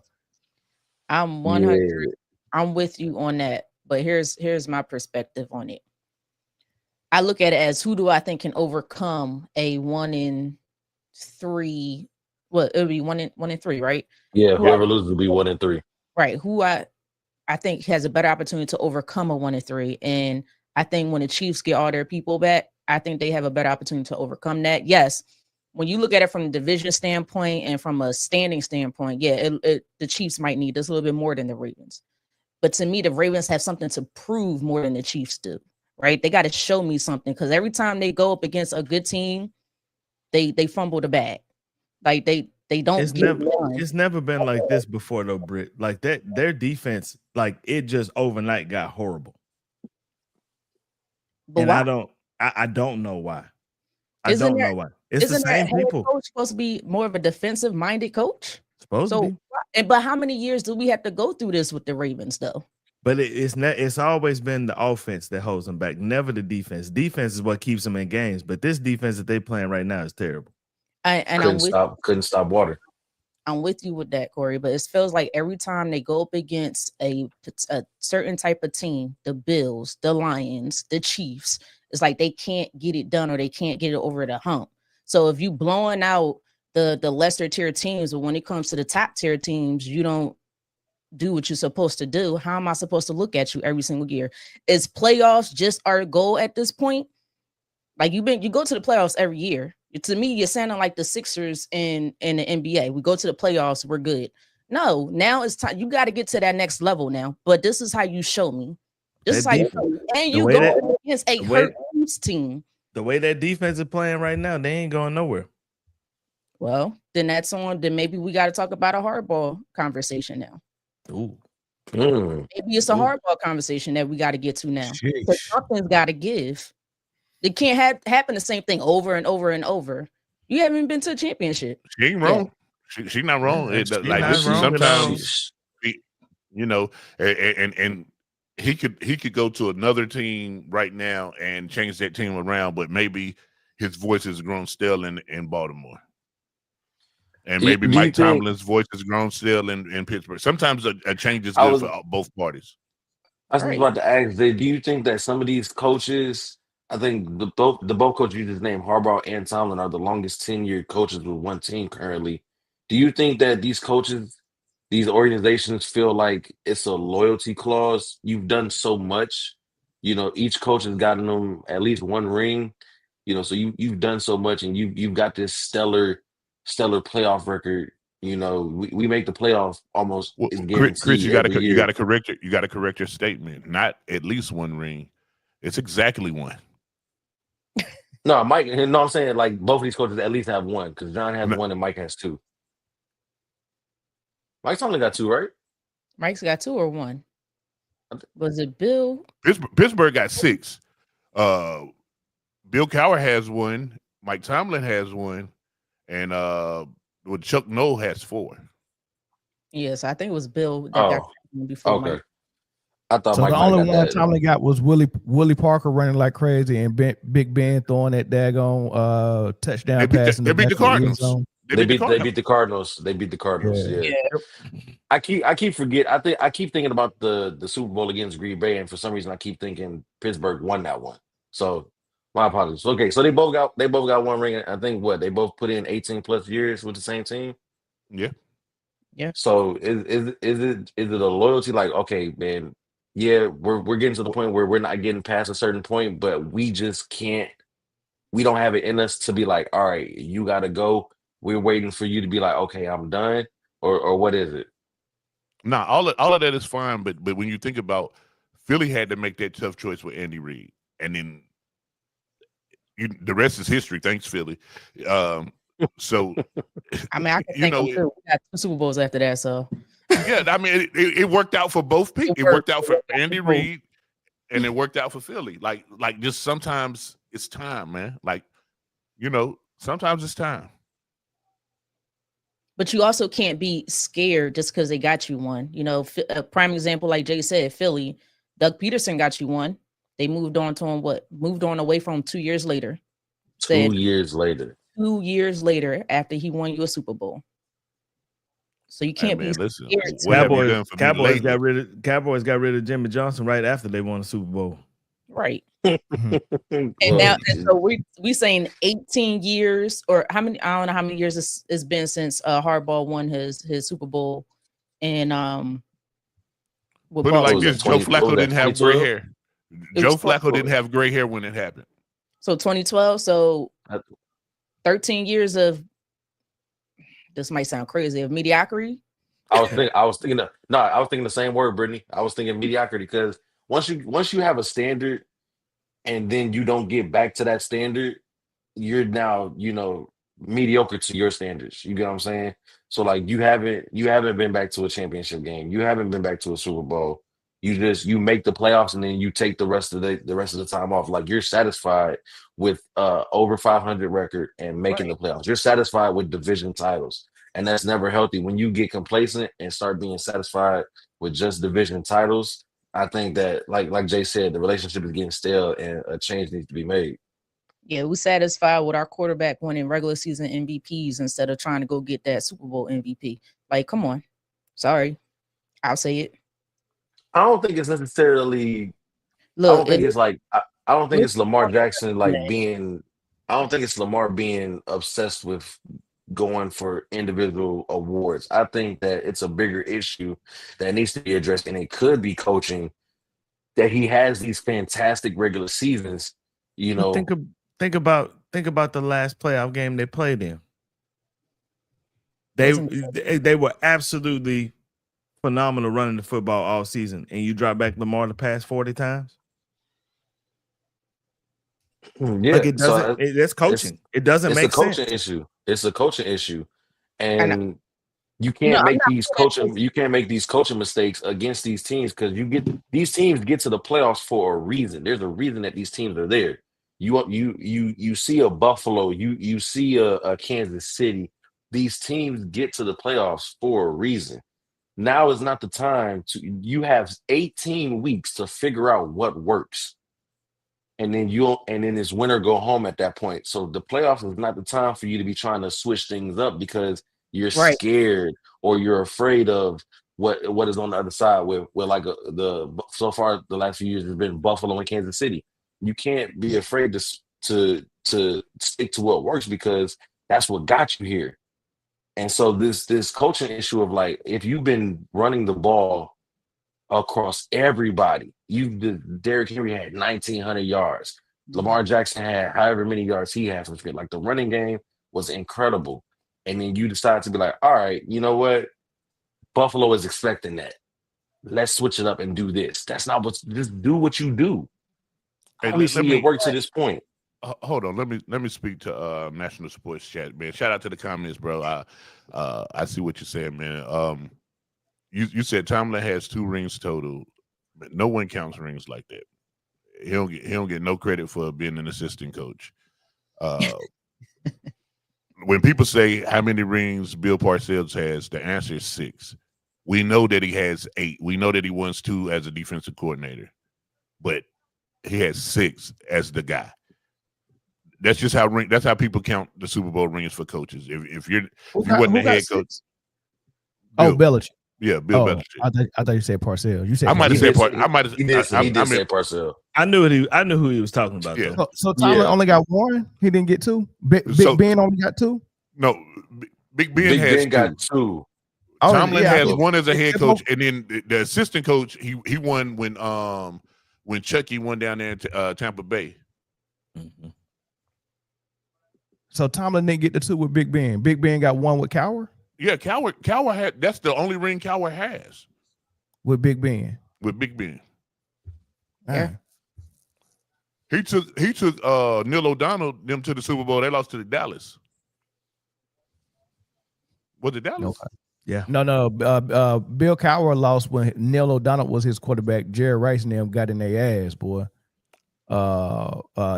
I'm 100. I'm with you on that. But here's my perspective on it. I look at it as who do I think can overcome a 1-3? Well, it'll be 1-3, right? Yeah, whoever loses will be 1-3. Right. Who I think has a better opportunity to overcome a 1-3. And I think when the Chiefs get all their people back, I think they have a better opportunity to overcome that. Yes, when you look at it from the division standpoint and from a standing standpoint, the Chiefs might need this a little bit more than the Ravens. But to me, the Ravens have something to prove more than the Chiefs do, right? They got to show me something because every time they go up against a good team, they fumble the bag. Like they don't. It's never been like this before though, Britt. Like that, their defense, like it just overnight got horrible. But and why? I don't know why. I don't know why. It's the same people. Coach supposed to be more of a defensive minded coach? Supposed to be. But how many years do we have to go through this with the Ravens though? But it's always been the offense that holds them back, never the defense. Defense is what keeps them in games. But this defense that they're playing right now is terrible. Couldn't stop water. I'm with you with that, Corey. But it feels like every time they go up against a certain type of team, the Bills, the Lions, the Chiefs, it's like they can't get it done or they can't get it over the hump. So if you blowing out the lesser tier teams, but when it comes to the top tier teams, you don't do what you're supposed to do. How am I supposed to look at you every single year? Is playoffs just our goal at this point? Like you go to the playoffs every year. To me, you're sounding like the Sixers in the NBA. We go to the playoffs, we're good. No, now it's time. You got to get to that next level now. But this is how you show me. This is how you show me. And you go against a hurt team. The way that defense is playing right now, they ain't going nowhere. Well, then then maybe we got to talk about a hardball conversation now. Ooh. Maybe it's a hardball conversation that we got to get to now. Something's got to give. It can't happen the same thing over and over and over. You haven't been to a championship. She ain't wrong. Yeah. She's not wrong. Sometimes, and he could go to another team right now and change that team around, but maybe his voice has grown stale in Baltimore. And maybe Mike Tomlin's voice has grown stale in Pittsburgh. Sometimes a change is good for both parties. I was about to ask, do you think that some of these coaches, I think the both coaches you just named, Harbaugh and Tomlin, are the longest tenured coaches with one team currently. Do you think that these coaches, these organizations feel like it's a loyalty clause? You've done so much. Each coach has gotten them at least one ring. So you've done so much and you've got this stellar playoff record. We make the playoff almost. Well, Chris, you got to correct your statement. Not at least one ring. It's exactly one. No, Mike. No, I'm saying like both of these coaches at least have one because John has one and Mike has two. Mike's only got two, right? Mike's got two or one. Was it Bill? Pittsburgh got 6. Bill Cowher has one. Mike Tomlin has one. And Chuck Noll has 4. Yes, I think it was Bill that got before. Okay. Mike. I thought so Mike the only one Tomlin got was Willie Parker running like crazy and Big Ben throwing that daggone touchdown pass. They beat the Cardinals. They beat the Cardinals. They beat the Cardinals. Yeah. I keep forgetting. I keep thinking about the Super Bowl against Green Bay, and for some reason I keep thinking Pittsburgh won that one. So my apologies. Okay, so they both got one ring. I think they both put in 18 plus years with the same team. Yeah. Yeah. So is it a loyalty? Like, okay, man, yeah, we're getting to the point where we're not getting past a certain point, but we just can't. We don't have it in us to be like, all right, you got to go. We're waiting for you to be like, okay, I'm done, or what is it? Nah, all of that is fine, but when you think about Philly had to make that tough choice with Andy Reid, and then the rest is history. Thanks, Philly. So I mean, I can think we got 2 Super Bowls after that. So yeah, I mean, it worked out for both people. It worked out for Andy Reid, and it worked out for Philly. Like just sometimes it's time, man. Like sometimes it's time. But you also can't be scared just because they got you one. A prime example, like Jay said, Philly, Doug Peterson got you one. They moved on to him. Moved on away from him 2 years later. 2 years later. 2 years later, after he won you a Super Bowl. So you can't be scared. Cowboys got rid of Jimmy Johnson right after they won the Super Bowl. Right. and so we saying 18 years or how many? I don't know how many years it's been since Harbaugh won his Super Bowl. And put it like this: Joe Flacco didn't have gray hair. Joe Flacco didn't have gray hair when it happened. So 2012. So 13 years of, this might sound crazy, of mediocrity. I was thinking the same word, Brittany. I was thinking mediocrity because once you have a standard and then you don't get back to that standard, you're now, mediocre to your standards. You get what I'm saying? So like you haven't been back to a championship game. You haven't been back to a Super Bowl. You make the playoffs and then you take the rest of the time off. Like you're satisfied with over 500 record and making the playoffs. You're satisfied with division titles, and that's never healthy. When you get complacent and start being satisfied with just division titles, I think that like Jay said, the relationship is getting stale and a change needs to be made. Yeah, we're satisfied with our quarterback winning regular season MVPs instead of trying to go get that Super Bowl MVP. Like, come on. Sorry. I'll say it. I don't think it's necessarily. Look, I don't think it's like. I don't think it's Lamar Jackson like being. I don't think it's Lamar being obsessed with going for individual awards. I think that it's a bigger issue that needs to be addressed, and it could be coaching. That he has these fantastic regular seasons. You know, think about the last playoff game they played in. They were absolutely phenomenal running the football all season, and you drop back Lamar the past 40 times. Yeah, like it doesn't. That's coaching. It doesn't make sense. It's a coaching issue, and you can't make these coaching. You can't make these coaching mistakes against these teams because these teams get to the playoffs for a reason. There's a reason that these teams are there. You see a Buffalo. You see a Kansas City. These teams get to the playoffs for a reason. Now is not the time to. You have 18 weeks to figure out what works. And then it's win or go home at that point. So the playoffs is not the time for you to be trying to switch things up because you're scared or you're afraid of what is on the other side. With like so far the last few years has been Buffalo and Kansas City. You can't be afraid to stick to what works because that's what got you here. And so this coaching issue of like if you've been running the ball across everybody. Derrick Henry had 1,900 yards. Lamar Jackson had however many yards he had from script. Like the running game was incredible. And then you decide to be like, all right, you know what? Buffalo is expecting that. Let's switch it up and do this. That's not just do what you do. Obviously, it worked to this point. Hold on, let me speak to National Sports Chat, man. Shout out to the comments, bro. I see what you're saying, man. You said Tomlin has 2 rings total, but no one counts rings like that. He don't get no credit for being an assistant coach. When people say how many rings Bill Parcells has, the answer is 6. We know that he has 8. We know that he wants 2 as a defensive coordinator, but he has 6 as the guy. That's just how that's how people count the Super Bowl rings for coaches. If you wasn't the head coach, Belichick. Yeah, Bill Belichick. I thought you said Parcells. You said I might have said Parcells. He did say Parcells. I knew who he was talking about. Yeah. So Tomlin only got 1. He didn't get 2. Big Ben only got 2. No, Big Ben got 2. Tomlin has 1 as a head coach, and then the assistant coach he won when Chucky won down there in Tampa Bay. Mm-hmm. So Tomlin didn't get the 2 with Big Ben. Big Ben got 1 with Cowher. Yeah, Cowher had. That's the only ring Cowher has with Big Ben. With Big Ben. Yeah. He took Neil O'Donnell them to the Super Bowl. They lost to the Dallas. Was it Dallas? No. Yeah. No. Bill Cowher lost when Neil O'Donnell was his quarterback. Jerry Rice and them got in their ass, boy.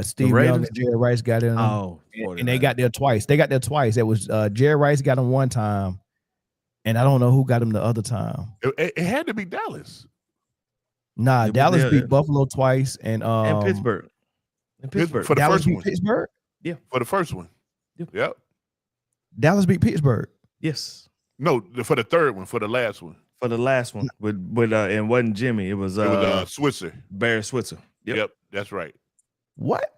Steve Young and Jerry Rice got in. And they got there twice. It was Jerry Rice got him one time, and I don't know who got him the other time. It had to be Dallas. Nah, Dallas beat Buffalo twice and Pittsburgh. For the Dallas first beat one. Pittsburgh? Yeah. For the first one. Yep. Dallas beat Pittsburgh. Yes. No, for the third one, for the last one. For the last one. With it wasn't Jimmy. It was Switzer. Barry Switzer. Yep, that's right. What?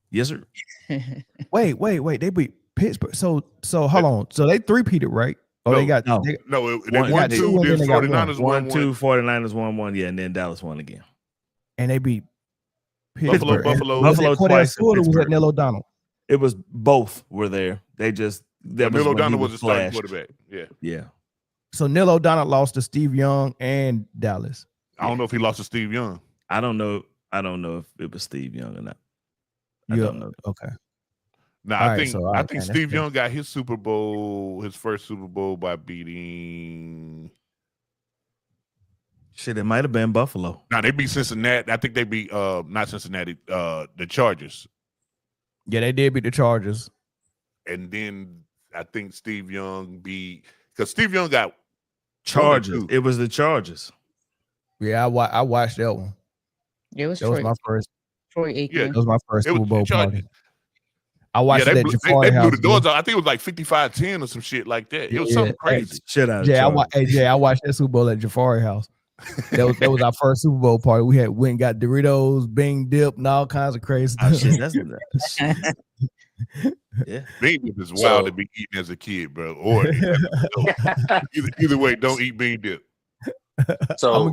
Yes, sir. Wait. They beat Pittsburgh. So hold on. So they 3-peated, right? Oh, no, they got they won 2. Then 49ers won 2. 49ers won 1. Yeah, and then Dallas won again. And they beat Pittsburgh. Buffalo twice. Was at Neil O'Donnell? It was both were there. They just Neil O'Donnell was a starting quarterback. Yeah. So Neil O'Donnell lost to Steve Young and Dallas. I don't know if he lost to Steve Young. I don't know if it was Steve Young or not. I don't know. Okay. No, I think Steve Young got his first Super Bowl by beating Shit, it might have been Buffalo. Now they beat Cincinnati. I think they beat not Cincinnati, the Chargers. Yeah, they did beat the Chargers. And then I think Steve Young because Steve Young got Chargers. It was the Chargers. Yeah, I watched that one. It was that was my first. Troy Aikman. Yeah, that was my first Super Bowl party. I watched it at Jafari they blew House. the doors out. I think it was like 55-10 or some shit like that. It was something crazy. Shit out of I watched that Super Bowl at Jafari House. That was our first Super Bowl party. We went and got Doritos, Bing Dip, and all kinds of crazy stuff. Shit, yeah. Bean dip is wild to be eating as a kid, bro. Or either way, don't eat bean dip. So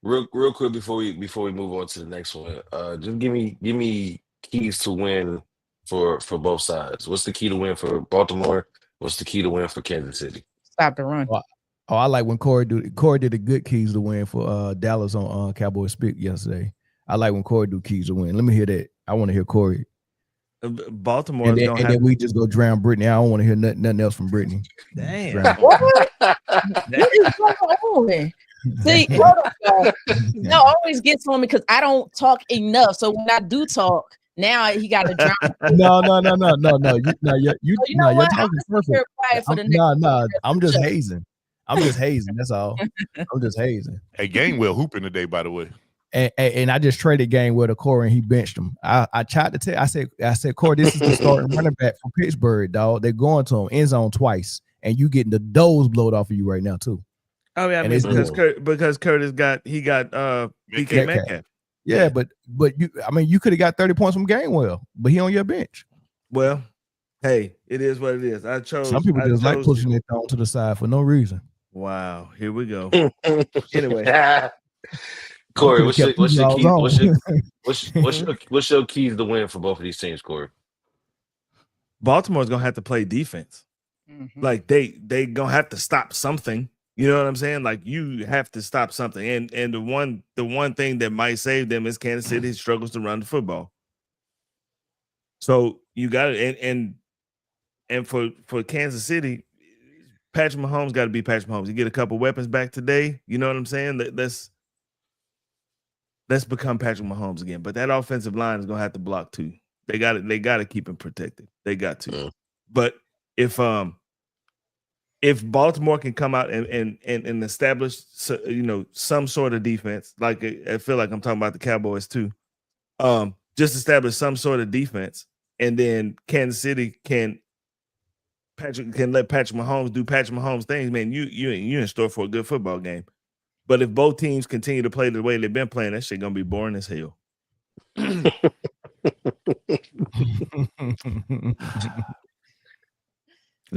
real quick before we move on to the next one, just give me keys to win for both sides. What's the key to win for Baltimore? What's the key to win for Kansas City? Stop the run. Oh, I like when Corey did a good keys to win for Dallas on Cowboys Speak yesterday. I like when Corey do keys to win. Let me hear that. I want to hear Corey. Baltimore, and then we just go drown Brittany. I don't want to hear nothing else from Brittany. Damn. What is going on? See, no, always gets on me because I don't talk enough. So when I do talk, now he got to drown. No. You're talking perfect. I'm just hazing. That's all. I'm just hazing. Hey, Gainwell hooping today, by the way. And I just traded Gainwell to Corey and he benched him. I tried to tell. I said, Corey, this is the starting running back from Pittsburgh, dog. They're going to him end zone twice, and you getting the doors blowed off of you right now too. Oh yeah, I mean, because Curtis got BK Metcalf. Yeah, but you could have got 30 points from Gainwell, but he on your bench. Well, hey, it is what it is. Some people just like pushing it down to the side for no reason. Wow, here we go. Anyway, Corey, what's your keys to win for both of these teams, Corey? Baltimore's gonna have to play defense. Mm-hmm. Like they gonna have to stop something. You know what I'm saying? Like you have to stop something. And the one thing that might save them is Kansas City struggles to run the football. So you got it. And for Kansas City, Patrick Mahomes got to be Patrick Mahomes. You get a couple weapons back today. You know what I'm saying? Let's become Patrick Mahomes again. But that offensive line is gonna have to block too. They got to keep him protected. They got to. Mm. But if Baltimore can come out and establish some sort of defense, like I feel like I'm talking about the Cowboys too, just establish some sort of defense, and then Kansas City can let Patrick Mahomes do Patrick Mahomes things. Man, you in store for a good football game. But if both teams continue to play the way they've been playing, that shit gonna be boring as hell.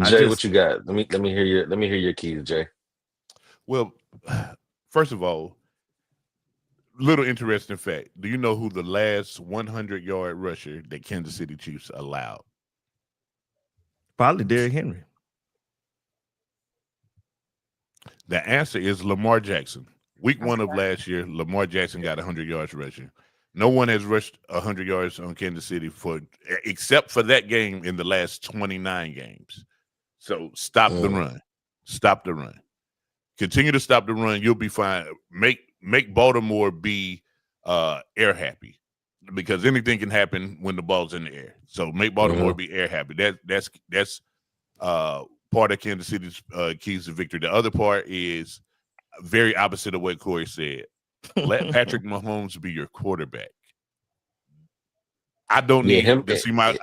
Jay, what you got? Let me hear your keys, Jay. Well, first of all, little interesting fact. Do you know who the last 100-yard rusher that Kansas City Chiefs allowed? Probably Derrick Henry. The answer is Lamar Jackson. Week 1 of last year, Lamar Jackson got 100 yards rushing. No one has rushed 100 yards on Kansas City except for that game in the last 29 games. So stop the run. Stop the run. Continue to stop the run. You'll be fine. Make Baltimore be air happy, because anything can happen when the ball's in the air. So make Baltimore be air happy. That's part of Kansas City's keys to victory. The other part is very opposite of what Corey said. Let Patrick Mahomes be your quarterback. I don't need to see my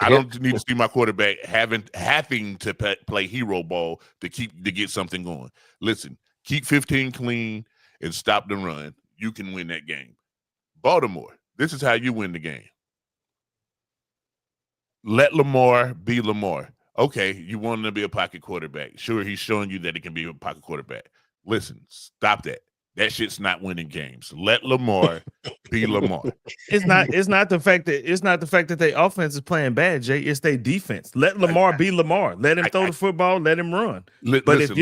quarterback having to play hero ball to get something going. Listen, keep 15 clean and stop the run. You can win that game. Baltimore, this is how you win the game. Let Lamar be Lamar. Okay, you want him to be a pocket quarterback. Sure, he's showing you that he can be a pocket quarterback. Listen, stop that. That shit's not winning games. Let Lamar be Lamar. It's not the fact that their offense is playing bad, Jay. It's their defense. Let Lamar be Lamar. Let him throw the football. Let him run. If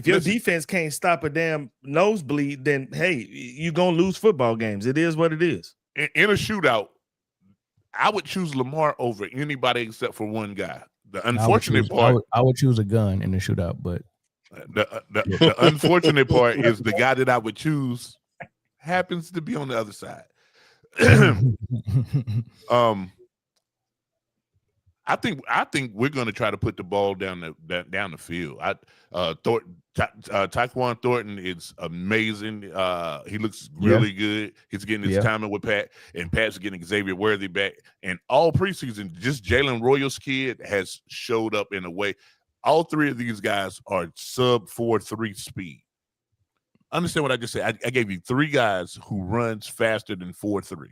your defense can't stop a damn nosebleed, then hey, you're gonna lose football games. It is what it is. In a shootout, I would choose Lamar over anybody except for one guy. The unfortunate part, I would choose a gun in the shootout, but The unfortunate part is the guy that I would choose happens to be on the other side. I think we're going to try to put the ball down the field. Tyquan Thornton is amazing. He looks really good. He's getting his timing with Pat, and Pat's getting Xavier Worthy back. And all preseason, just Jalen Royals' kid has showed up in a way. All three of these guys are sub 4.3 speed. Understand what I just said? I gave you three guys who runs faster than 4.3.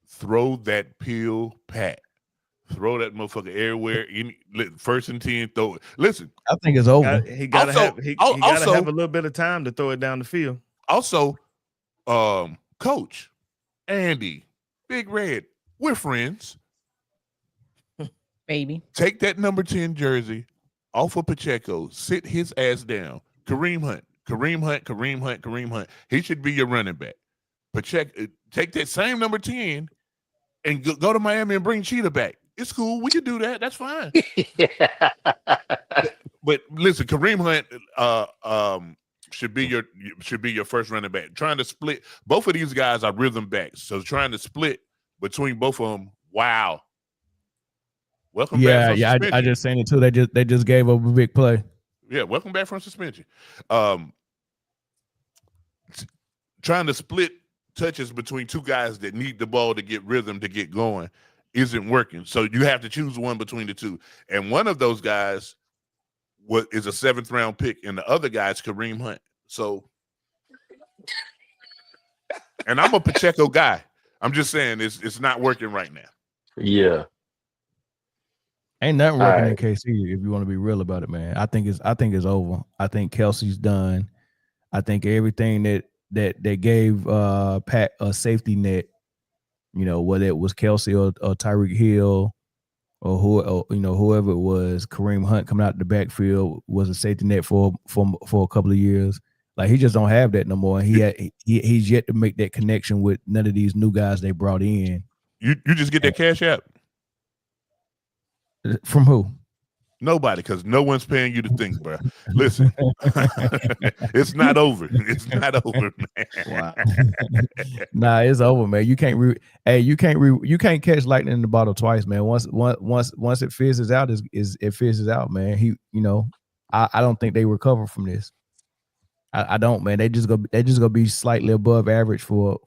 Throw that pill, Pat. Throw that motherfucker everywhere. First and 10, throw it. Listen, I think it's over. He gotta have a little bit of time to throw it down the field. Also, Coach Andy, Big Red, we're friends. Baby, take that number 10 jersey off of Pacheco. Sit his ass down. Kareem Hunt. He should be your running back. Pacheco, take that same number 10 and go to Miami and bring Cheetah back. It's cool. We can do that. That's fine. But listen, Kareem Hunt should be your first running back. Trying to split. Both of these guys are rhythm backs. So trying to split between both of them. Wow. Welcome back from suspension. I just seen it too. They just gave up a big play. Yeah, welcome back from suspension. Trying to split touches between two guys that need the ball to get rhythm to get going isn't working. So you have to choose one between the two. And one of those guys is a 7th round pick, and the other guy is Kareem Hunt. So, and I'm a Pacheco guy. I'm just saying it's not working right now. Yeah. Ain't nothing working in KC if you want to be real about it, man. I think it's over. I think Kelsey's done. I think everything that gave Pat a safety net, whether it was Kelsey or Tyreek Hill or whoever it was, Kareem Hunt coming out the backfield was a safety net for a couple of years. Like, he just don't have that no more. He's yet to make that connection with none of these new guys they brought in. You just get that cash out. From who? Nobody, because no one's paying you to think, bro. Listen, it's not over. It's not over, man. Wow. Nah, it's over, man. You can't you can't catch lightning in the bottle twice, man. Once it fizzes out, it fizzes out, man. I don't think they recover from this. I don't, man. They just gonna be slightly above average for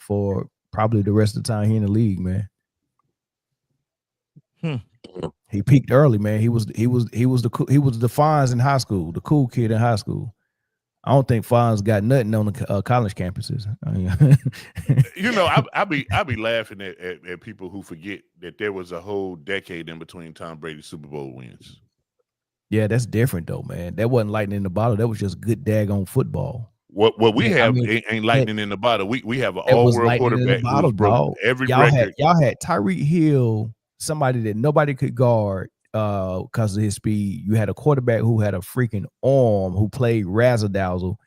probably the rest of the time here in the league, man. He peaked early, man. He was the Fonz in high school, the cool kid in high school. I don't think Fonz got nothing on the college campuses. I be laughing at people who forget that there was a whole decade in between Tom Brady's Super Bowl wins. Yeah, that's different though, man. That wasn't lightning in the bottle. That was just good daggone football. What we have ain't lightning in the bottle. We have an all-world quarterback who's broke every record. Y'all had Tyreek Hill, somebody that nobody could guard because of his speed. You had a quarterback who had a freaking arm, who played razzle-dazzle.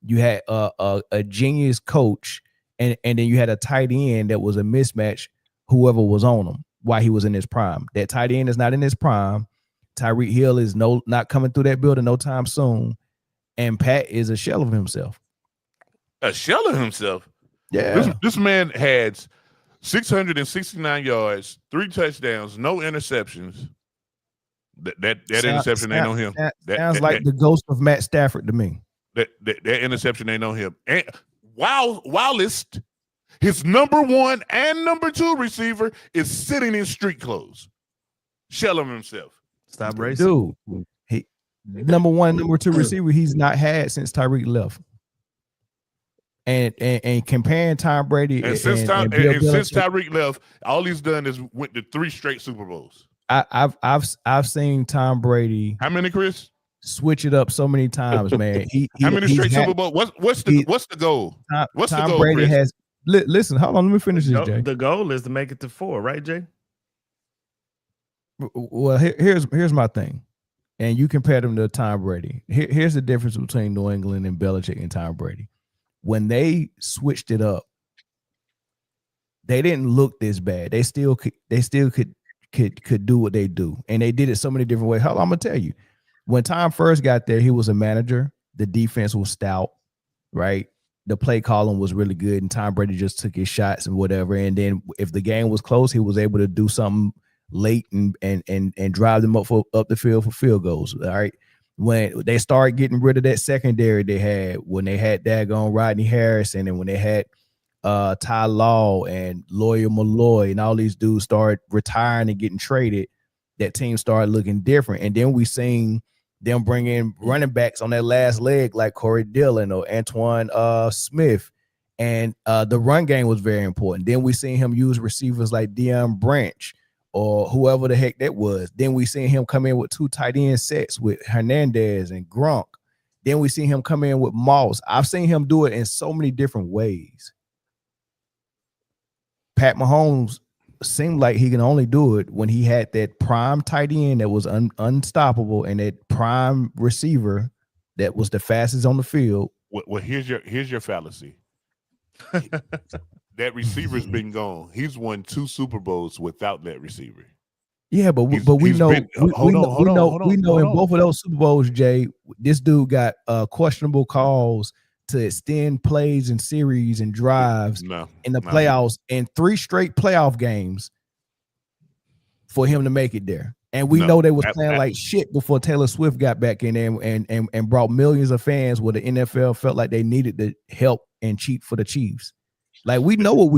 You had a genius coach, and then you had a tight end that was a mismatch, whoever was on him while he was in his prime. That tight end is not in his prime. Tyreek Hill is not coming through that building no time soon. And Pat is a shell of himself. A shell of himself? Yeah. This man had 669 yards, 3 touchdowns, no interceptions. That interception ain't on him. Sounds like the ghost of Matt Stafford to me. That interception ain't on him. And whilst his number 1 and number 2 receiver is sitting in street clothes. Shell of himself. Stop racing. Dude, he number 1, number 2 receiver he's not had since Tyreek left. And comparing Tom Brady and since Tyreek left, all he's done is went to 3 straight Super Bowls. I've seen Tom Brady. How many, Chris? Switch it up so many times, man. How many straight Super Bowls? What's the goal? What's Tom the goal, Brady Chris? has. Listen, hold on. Let me finish this, Jay. The goal is to make it to 4, right, Jay? Well, here's my thing, and you compare them to Tom Brady. Here's the difference between New England and Belichick and Tom Brady. When they switched it up, they didn't look this bad. They still could could do what they do, and they did it so many different ways. Hell, I'm gonna tell you, when Tom first got there, he was a manager. The defense was stout, right? The play calling was really good, and Tom Brady just took his shots and whatever. And then if the game was close, he was able to do something late and drive them up the field for field goals. All right. When they started getting rid of that secondary they had, when they had daggone Rodney Harrison, and when they had Ty Law and Lawyer Malloy and all these dudes started retiring and getting traded, that team started looking different. And then we seen them bring in running backs on that last leg like Corey Dillon or Antoine Smith. And the run game was very important. Then we seen him use receivers like Deion Branch or whoever the heck that was. Then we seen him come in with 2 tight end sets with Hernandez and Gronk. Then we seen him come in with Moss. I've seen him do it in so many different ways. Pat Mahomes seemed like he can only do it when he had that prime tight end that was unstoppable and that prime receiver that was the fastest on the field. Well, here's your fallacy. That receiver's been gone. He's won 2 Super Bowls without that receiver. Yeah, but we know in both of those Super Bowls, Jay, this dude got questionable calls to extend plays and series and drives in the playoffs in 3 straight playoff games for him to make it there. And we know they was playing like shit before Taylor Swift got back in there and brought millions of fans where the NFL felt like they needed the help and cheat for the Chiefs. Like we know what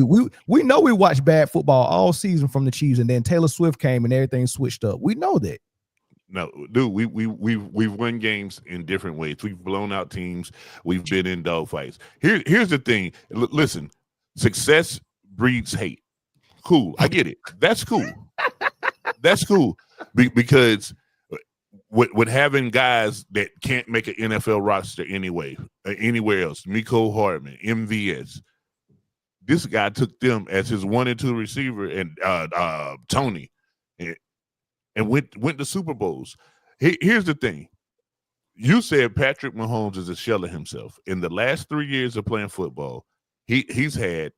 we know we watched bad football all season from the Chiefs, and then Taylor Swift came and everything switched up. We know that. No, dude, we've won games in different ways. We've blown out teams. We've been in dogfights. Here's the thing. Listen, success breeds hate. Cool, I get it. That's cool. That's cool because with having guys that can't make an NFL roster anyway, anywhere else, Mecole Hardman, MVS. This guy took them as his 1 and 2 receiver, and Tony, and went to Super Bowls. Here's the thing. You said Patrick Mahomes is a shell of himself. In the last 3 years of playing football, he's had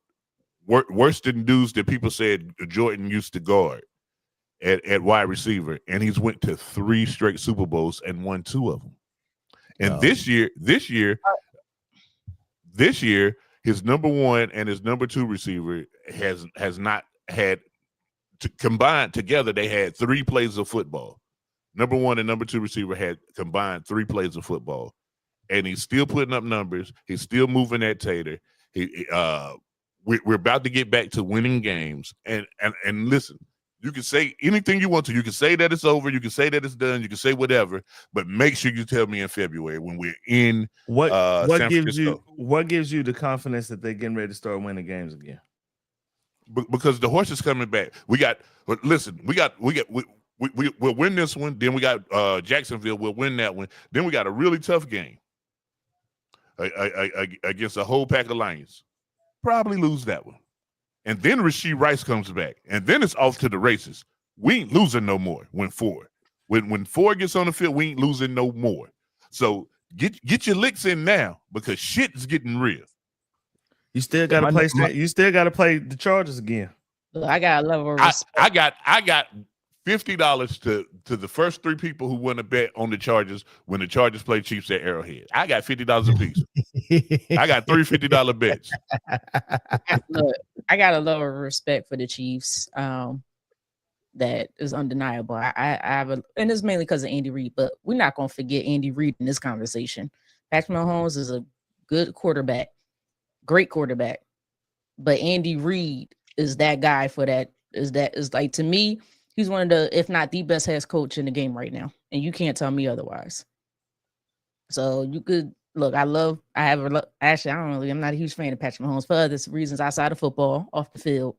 worse than dudes that people said Jordan used to guard at wide receiver, and he's went to 3 straight Super Bowls and won 2 of them. And this year, his number 1 and his number 2 receiver has not had combined together. They had 3 plays of football. Number 1 and number 2 receiver had combined 3 plays of football, and he's still putting up numbers. He's still moving that tater. We're about to get back to winning games. And listen, you can say anything you want to. You can say that it's over. You can say that it's done. You can say whatever, but make sure you tell me in February when we're in what San gives Francisco. What gives you the confidence that they're getting ready to start winning games again? Because the horse is coming back. We'll win this one. Then we got Jacksonville. We'll win that one. Then we got a really tough game against a whole pack of Lions. Probably lose that one. And then Rashee Rice comes back, and then it's off to the races. We ain't losing no more when 4 gets on the field, we ain't losing no more. So get your licks in now because shit is getting real. You still got to play. You still got to play the Chargers again. I got a level of respect. I got $50 to the first 3 people who want to bet on the Chargers when the Chargers play Chiefs at Arrowhead. I got $50 a piece. I got 3 $50 bets. Look, I got a level of respect for the Chiefs that is undeniable. I have and it's mainly because of Andy Reid, but we're not going to forget Andy Reid in this conversation. Patrick Mahomes is a good quarterback, great quarterback, but Andy Reid is that guy for that. Is like, to me, he's one of the, if not the best head coach in the game right now, and you can't tell me otherwise. So you could look. I'm not a huge fan of Patrick Mahomes for other reasons outside of football, off the field,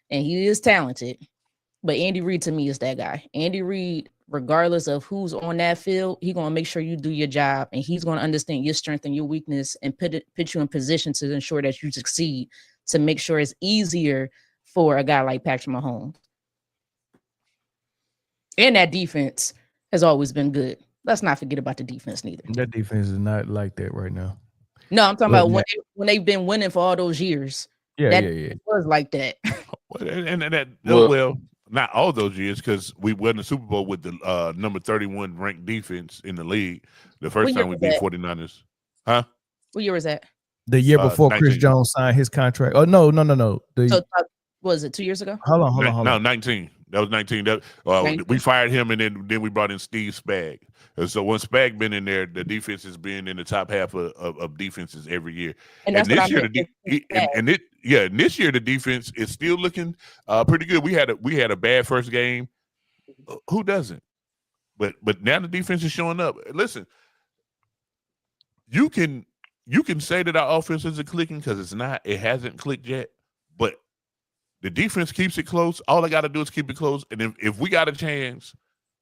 and he is talented. But Andy Reid to me is that guy. Andy Reid, regardless of who's on that field, he's gonna make sure you do your job, and he's gonna understand your strength and your weakness, and put you in position to ensure that you succeed. To make sure it's easier for a guy like Patrick Mahomes. And that defense has always been good. Let's not forget about the defense neither. That defense is not like that right now. No, I'm talking about when they've been winning for all those years. Yeah, It was like that. not all those years, because we won the Super Bowl with the number 31 ranked defense in the league. The first time we beat 49ers. Huh? What year was that? The year before 19. Chris Jones signed his contract. Oh, no. So, was it 2 years ago? Hold on. No, 19. That was 19. We fired him, and then we brought in Steve Spag. And so once Spag been in there, the defense has been in the top half of defenses every year. And that's this year, this year the defense is still looking pretty good. We had a bad first game. Who doesn't? But now the defense is showing up. Listen, you can say that our offense isn't clicking because it's not. It hasn't clicked yet. But the defense keeps it close. All I got to do is keep it close. And if we got a chance,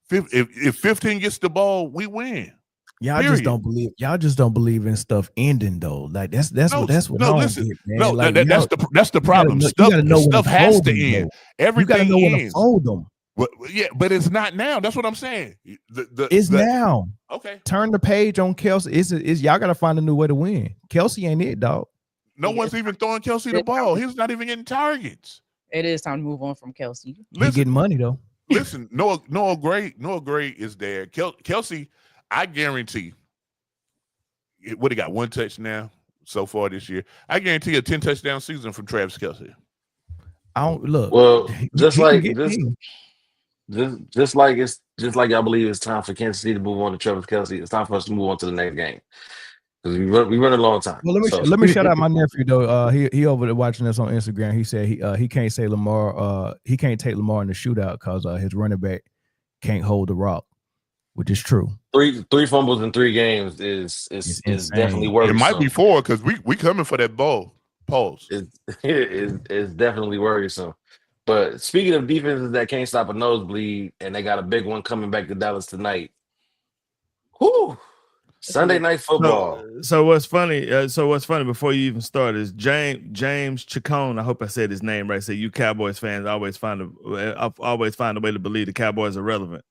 if 15 gets the ball, we win. Y'all just don't believe in stuff ending though. Like that's what that's the problem. Stuff has to end. Everything you gotta know when to fold them. But it's not now. That's what I'm saying. It's now. Okay. Turn the page on Kelsey. It's y'all gotta find a new way to win. Kelsey ain't it, dog. No one's even throwing Kelsey the ball. He's not even getting targets. It is time to move on from Kelsey. He's getting money though. Listen, Noah Gray is there. Kelsey, I guarantee. What he got? 1 touchdown so far this year. I guarantee a 10 touchdown season from Travis Kelsey. I don't look. Well, just like y'all believe it's time for Kansas City to move on to Travis Kelsey. It's time for us to move on to the next game. Because we run a long time. Well, let me shout out my nephew though. He over there watching us on Instagram. He said he can't say Lamar. He can't take Lamar in the shootout because his running back can't hold the rock, which is true. Three fumbles in 3 games is definitely worrisome. It might be 4 because we coming for that ball. Pause. It's definitely worrisome. But speaking of defenses that can't stop a nosebleed, and they got a big one coming back to Dallas tonight. Whoo! Sunday night football. So what's funny before you even start is James Chacon. I hope I said his name right. Say you Cowboys fans always find a way to believe the Cowboys are relevant.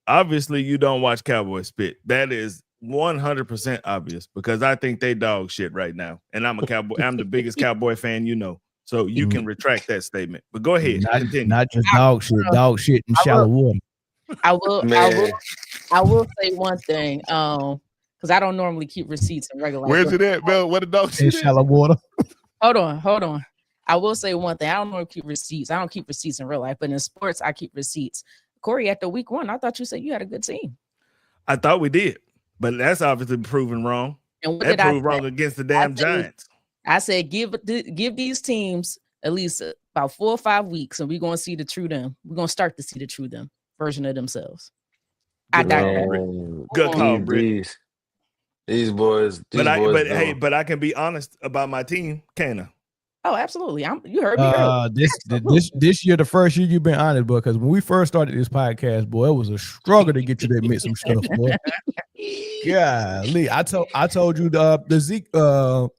Obviously you don't watch Cowboys spit. That is 100% obvious because I think they dog shit right now. And I'm a Cowboy. I'm the biggest Cowboy fan you know. So you can retract that statement. But go ahead. Not just dog shit in shallow water. I will say one thing, because I don't normally keep receipts in regular life. Where's it at, Bill? What the dog shit? In shallow water. Hold on. I will say one thing. I don't normally keep receipts. I don't keep receipts in real life, but in sports, I keep receipts. Corey, after week 1, I thought you said you had a good team. I thought we did, but that's obviously proven wrong. And what that did I proved wrong against the damn Giants. I said give these teams at least about 4 or 5 weeks, and we're going to see the true them. We're going to start to see the true them version of themselves. I digress. Good call, Britt. These boys. But I can be honest about my team, can I? Oh, absolutely. You heard me. This year, the first year you've been honest, boy. Because when we first started this podcast, boy, it was a struggle to get you to admit some stuff, boy. Golly, I told you the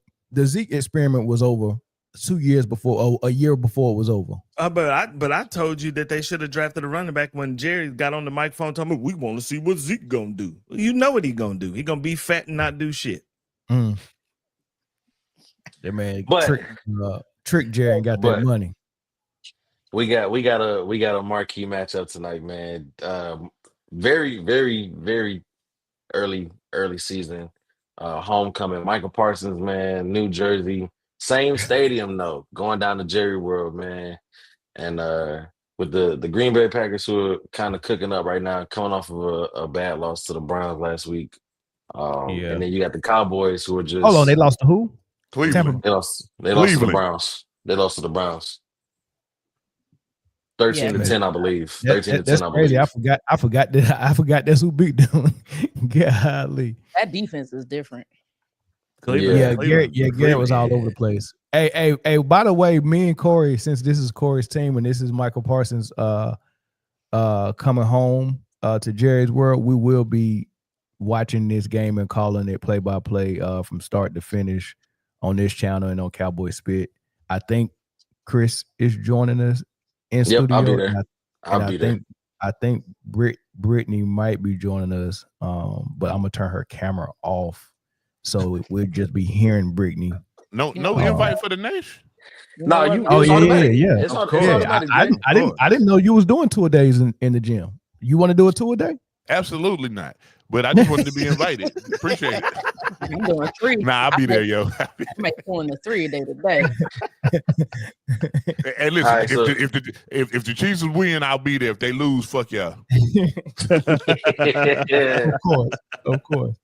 Zeke experiment was over 2 years before, a year before it was over. But I told you that they should have drafted a running back when Jerry got on the microphone talking about we want to see what Zeke gonna do. You know what he gonna do. He gonna be fat and not do shit. That man trick Jerry and got that money. We got a marquee matchup tonight, man. Very, very, very early season. Homecoming. Michael Parsons, man, New Jersey. Same stadium though, going down to Jerry World, man. And with the Green Bay Packers who are kind of cooking up right now, coming off of a bad loss to the Browns last week. And then you got the Cowboys who are just hold on, they lost to who? Cleveland. They lost to the Browns. They lost to the Browns. 13-10, I believe. 13-10, I believe. Crazy. I forgot that's who beat them. Golly. That defense is different. Cleveland. Garrett was all over the place. Hey, by the way, me and Corey, since this is Corey's team and this is Michael Parsons coming home to Jerry's World, we will be watching this game and calling it play-by-play from start to finish on this channel and on Cowboy Spit. I think Chris is joining us in studio. I'll be there. I think Brittany might be joining us, but I'm gonna turn her camera off, so we'll just be hearing Brittany. No invite for the Nash. No, you. Oh It's yeah, automatic. yeah. It's Of it's course. automatic. I didn't know you was doing 2 days in the gym. You want to do a 2 a day? Absolutely not. But I just wanted to be invited. Appreciate it. I'm doing 3. Nah, I'll be there, yo. I might doing the 3 a day today. And listen, Right, so, if the Chiefs win, I'll be there. If they lose, fuck y'all. Of course.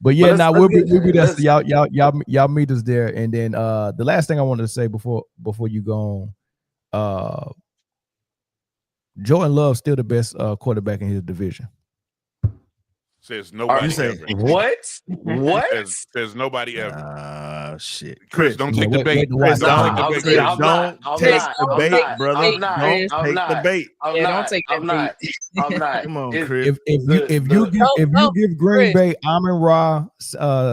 But yeah, now we'll be there. So y'all meet us there. And then the last thing I wanted to say before you go on, Jordan Love's still the best quarterback in his division. Says nobody ever. What? What? Says nobody ever. Shit. Chris, don't take the bait. Chris, don't take the bait, brother. I'm not. Don't take the bait. I'm not. Come on, Chris. If you give Green Bay Amon-Ra,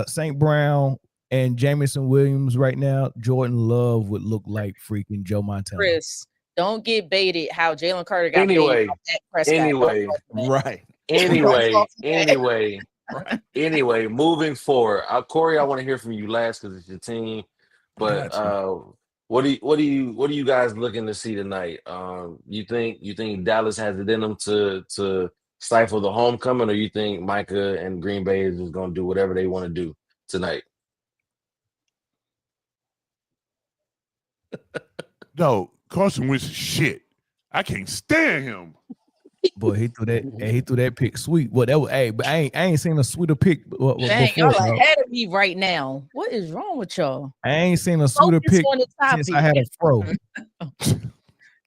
St. Brown, and Jameson Williams right now, Jordan Love would look like freaking Joe Montana. Chris, don't get baited how Jalen Carter got baited. Right. Anyway, moving forward, Corey, I want to hear from you last because it's your team. But what do you guys looking to see tonight? You think Dallas has it in them to stifle the homecoming, or you think Micah and Green Bay is just going to do whatever they want to do tonight? No, Carson Wentz is shit. I can't stand him. Boy, he threw that pick sweet. Well, that was but I ain't seen a sweeter pick before. Y'all ahead of me right now. What is wrong with y'all? I ain't seen a sweeter pick since I had a fro.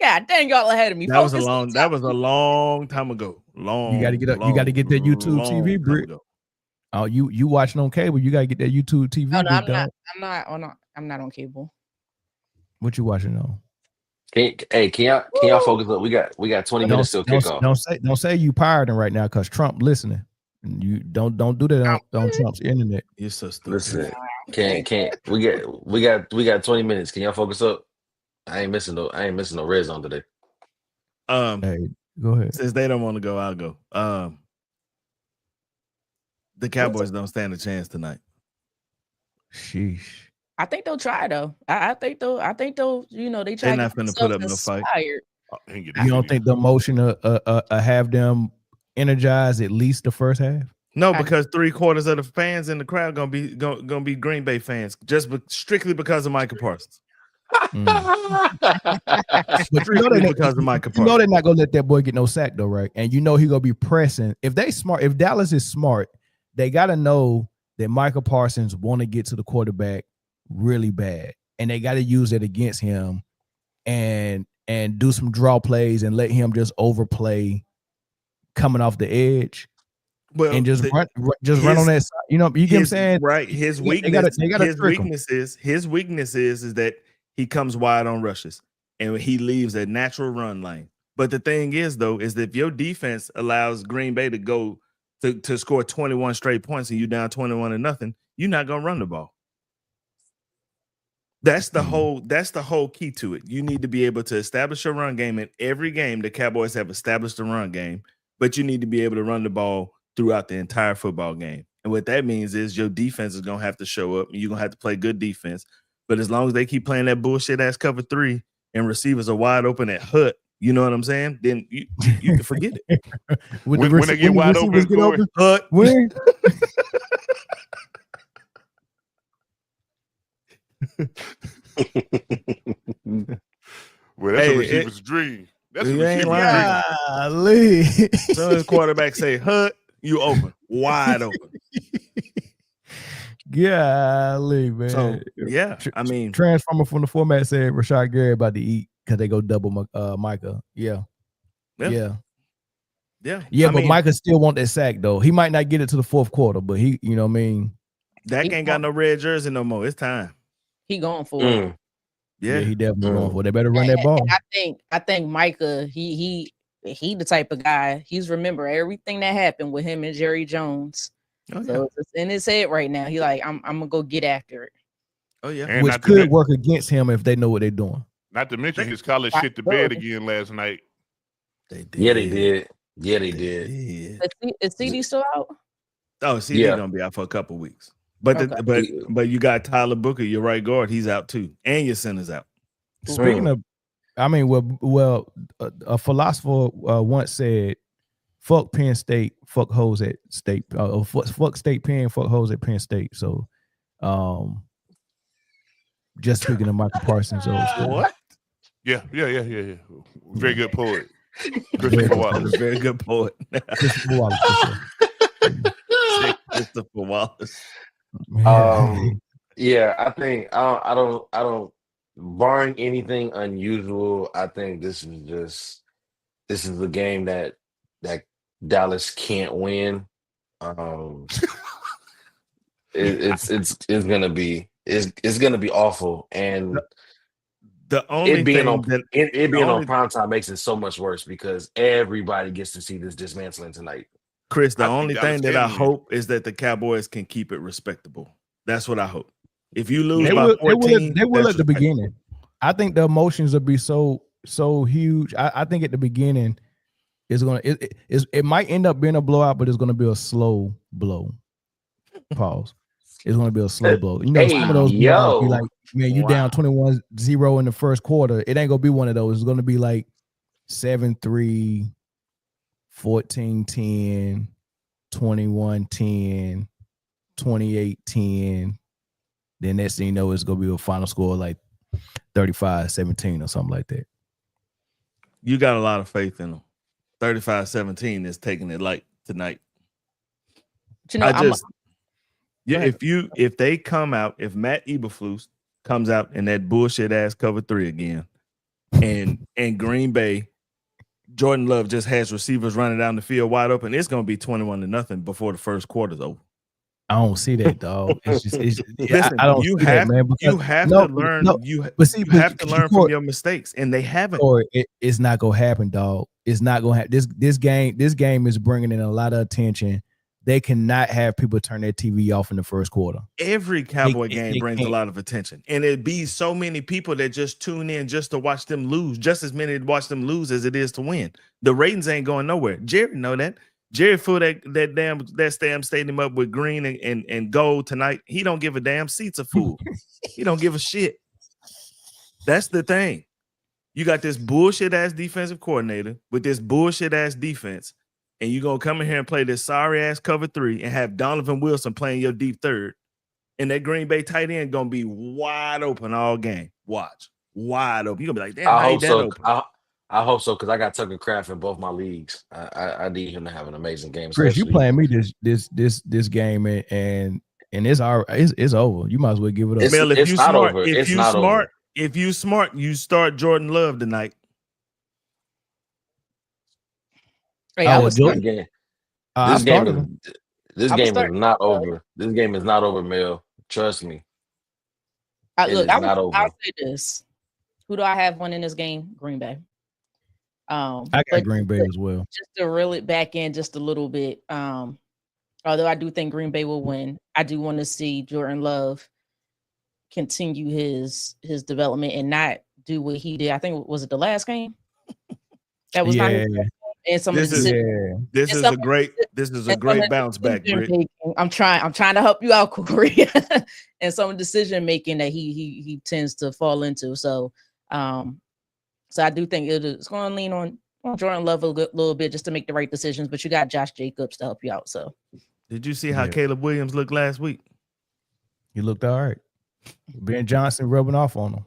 God dang, y'all ahead of me. That was a long time ago. You gotta get up. You gotta get that YouTube TV, Brick. Oh, you watching on cable? You gotta get that YouTube TV. No, I'm not on cable. What you watching on? Can y'all focus up? We got 20 minutes till kickoff. Don't say you pirating right now because Trump listening. You don't do that on Trump's internet. You're so stupid. Listen, can't we got 20 minutes. Can y'all focus up? I ain't missing no red zone today. Hey, go ahead. Since they don't want to go, I'll go. The Cowboys don't stand a chance tonight. Sheesh. I think they'll try though. I think they'll. They try. They're not going to put up no fight. You don't think the emotion have them energized at least the first half? No, because 3/4 of the fans in the crowd gonna be Green Bay fans, strictly because of Micah Parsons. But because of Micah Parsons. You know they're not gonna let that boy get no sack though, right? And you know he gonna be pressing. If Dallas is smart, they gotta know that Micah Parsons want to get to the quarterback really bad, and they got to use it against him and do some draw plays and let him just overplay coming off the edge. Well, and just run on that side. You know, you get what I'm saying? Right. His weakness is that he comes wide on rushes and he leaves a natural run lane. But the thing is, though, is that if your defense allows Green Bay to go to score 21 straight points and you down 21-0, you're not gonna run the ball. That's the whole key to it. You need to be able to establish a run game in every game. The Cowboys have established a run game, but you need to be able to run the ball throughout the entire football game. And what that means is your defense is going to have to show up and you're going to have to play good defense. But as long as they keep playing that bullshit ass cover 3 and receivers are wide open at Hut, you know what I'm saying? Then you can forget it. when they get wide open, Hut. When? Well, that's a receiver's dream. That's a receiver's dream. As soon as quarterback say "hut," you open, wide open. Golly, man. So yeah, I mean, Transformer from the format said Rashad Gary about to eat because they go double Micah. Yeah. But Micah still want that sack though. He might not get it to the fourth quarter, but he, you know what I mean. Dak ain't got no red jersey no more. It's time. He going for it. Yeah, he definitely going for it. They better run that ball. I think Micah, he the type of guy. He's remember everything that happened with him and Jerry Jones. Oh, so it's in his head right now. He like, I'm gonna go get after it. Oh yeah, and which could work against him if they know what they're doing. Not to mention his college shit to bed again last night. They did. Yeah, they did. Is CD still out? Oh, CD gonna be out for a couple weeks. But you got Tyler Booker, your right guard. He's out too, and your center's out. Speaking of, I mean, a philosopher once said, "Fuck Penn State, fuck hoes at State, fuck State Penn, fuck hoes at Penn State." So, just speaking of Michael Parsons, what? Yeah. Very good poet. Christopher Wallace. Very good poet. Christopher Wallace. Christopher Wallace. Yeah, I think I don't. Barring anything unusual, I think this is the game that Dallas can't win. It's gonna be awful, and the only it being on thing on primetime makes it so much worse because everybody gets to see this dismantling tonight. Chris, the only thing that I hope is that the Cowboys can keep it respectable. That's what I hope. If you lose by 14, they will at the beginning. I think the emotions will be so huge. I think at the beginning it might end up being a blowout, but it's gonna be a slow blow. Pause. It's gonna be a slow blow. You know, some of those blowouts be like, man, you down 21-0 in the first quarter. It ain't gonna be one of those. It's gonna be like 7-3, 14-10, 21-10, 28-10. Then next thing you know, it's gonna be a final score like 35-17 or something like that. You got a lot of faith in them. 35-17 is taking it light tonight. You know, if they come out, if Matt Eberflus comes out in that bullshit ass cover 3 again, and Green Bay, Jordan Love just has receivers running down the field wide open, it's gonna be 21-0 before the first quarter's over. I don't see that, dog. Listen, I don't see that, man. You have to learn. You have to learn from your mistakes, and they haven't. Or it's not gonna happen, dog. It's not gonna happen. This game is bringing in a lot of attention. They cannot have people turn their TV off in the first quarter. Every Cowboy game brings a lot of attention, and it'd be so many people that just tune in just to watch them lose. Just as many to watch them lose as it is to win. The ratings ain't going nowhere. Jerry know that. Jerry filled that damn stadium up with green and gold tonight. He don't give a damn. Seats are full. He don't give a shit. That's the thing. You got this bullshit ass defensive coordinator with this bullshit ass defense, and you gonna come in here and play this sorry ass cover 3 and have Donovan Wilson playing your deep third, and that Green Bay tight end gonna be wide open all game. Watch, wide open. You gonna be like, damn, I hope so. Open. I hope so because I got Tucker Kraft in both my leagues. I need him to have an amazing game. Chris, you playing me this game and it's over. You might as well give it up. Mel, if you smart, you start Jordan Love tonight. Hey, this game is not over. This game is not over, Mel. Trust me. I'll say this. Who do I have winning this game? Green Bay. I got Green Bay as well. Just to reel it back in just a little bit. Although I do think Green Bay will win, I do want to see Jordan Love continue his development and not do what he did. I think was it the last game? That was not. And some this is a great bounce back. I'm trying to help you out, Corey. And some decision making that he tends to fall into. So I do think it's going to lean on Jordan Love a little bit just to make the right decisions. But you got Josh Jacobs to help you out. So did you see how Caleb Williams looked last week? He looked all right. Ben Johnson rubbing off on him.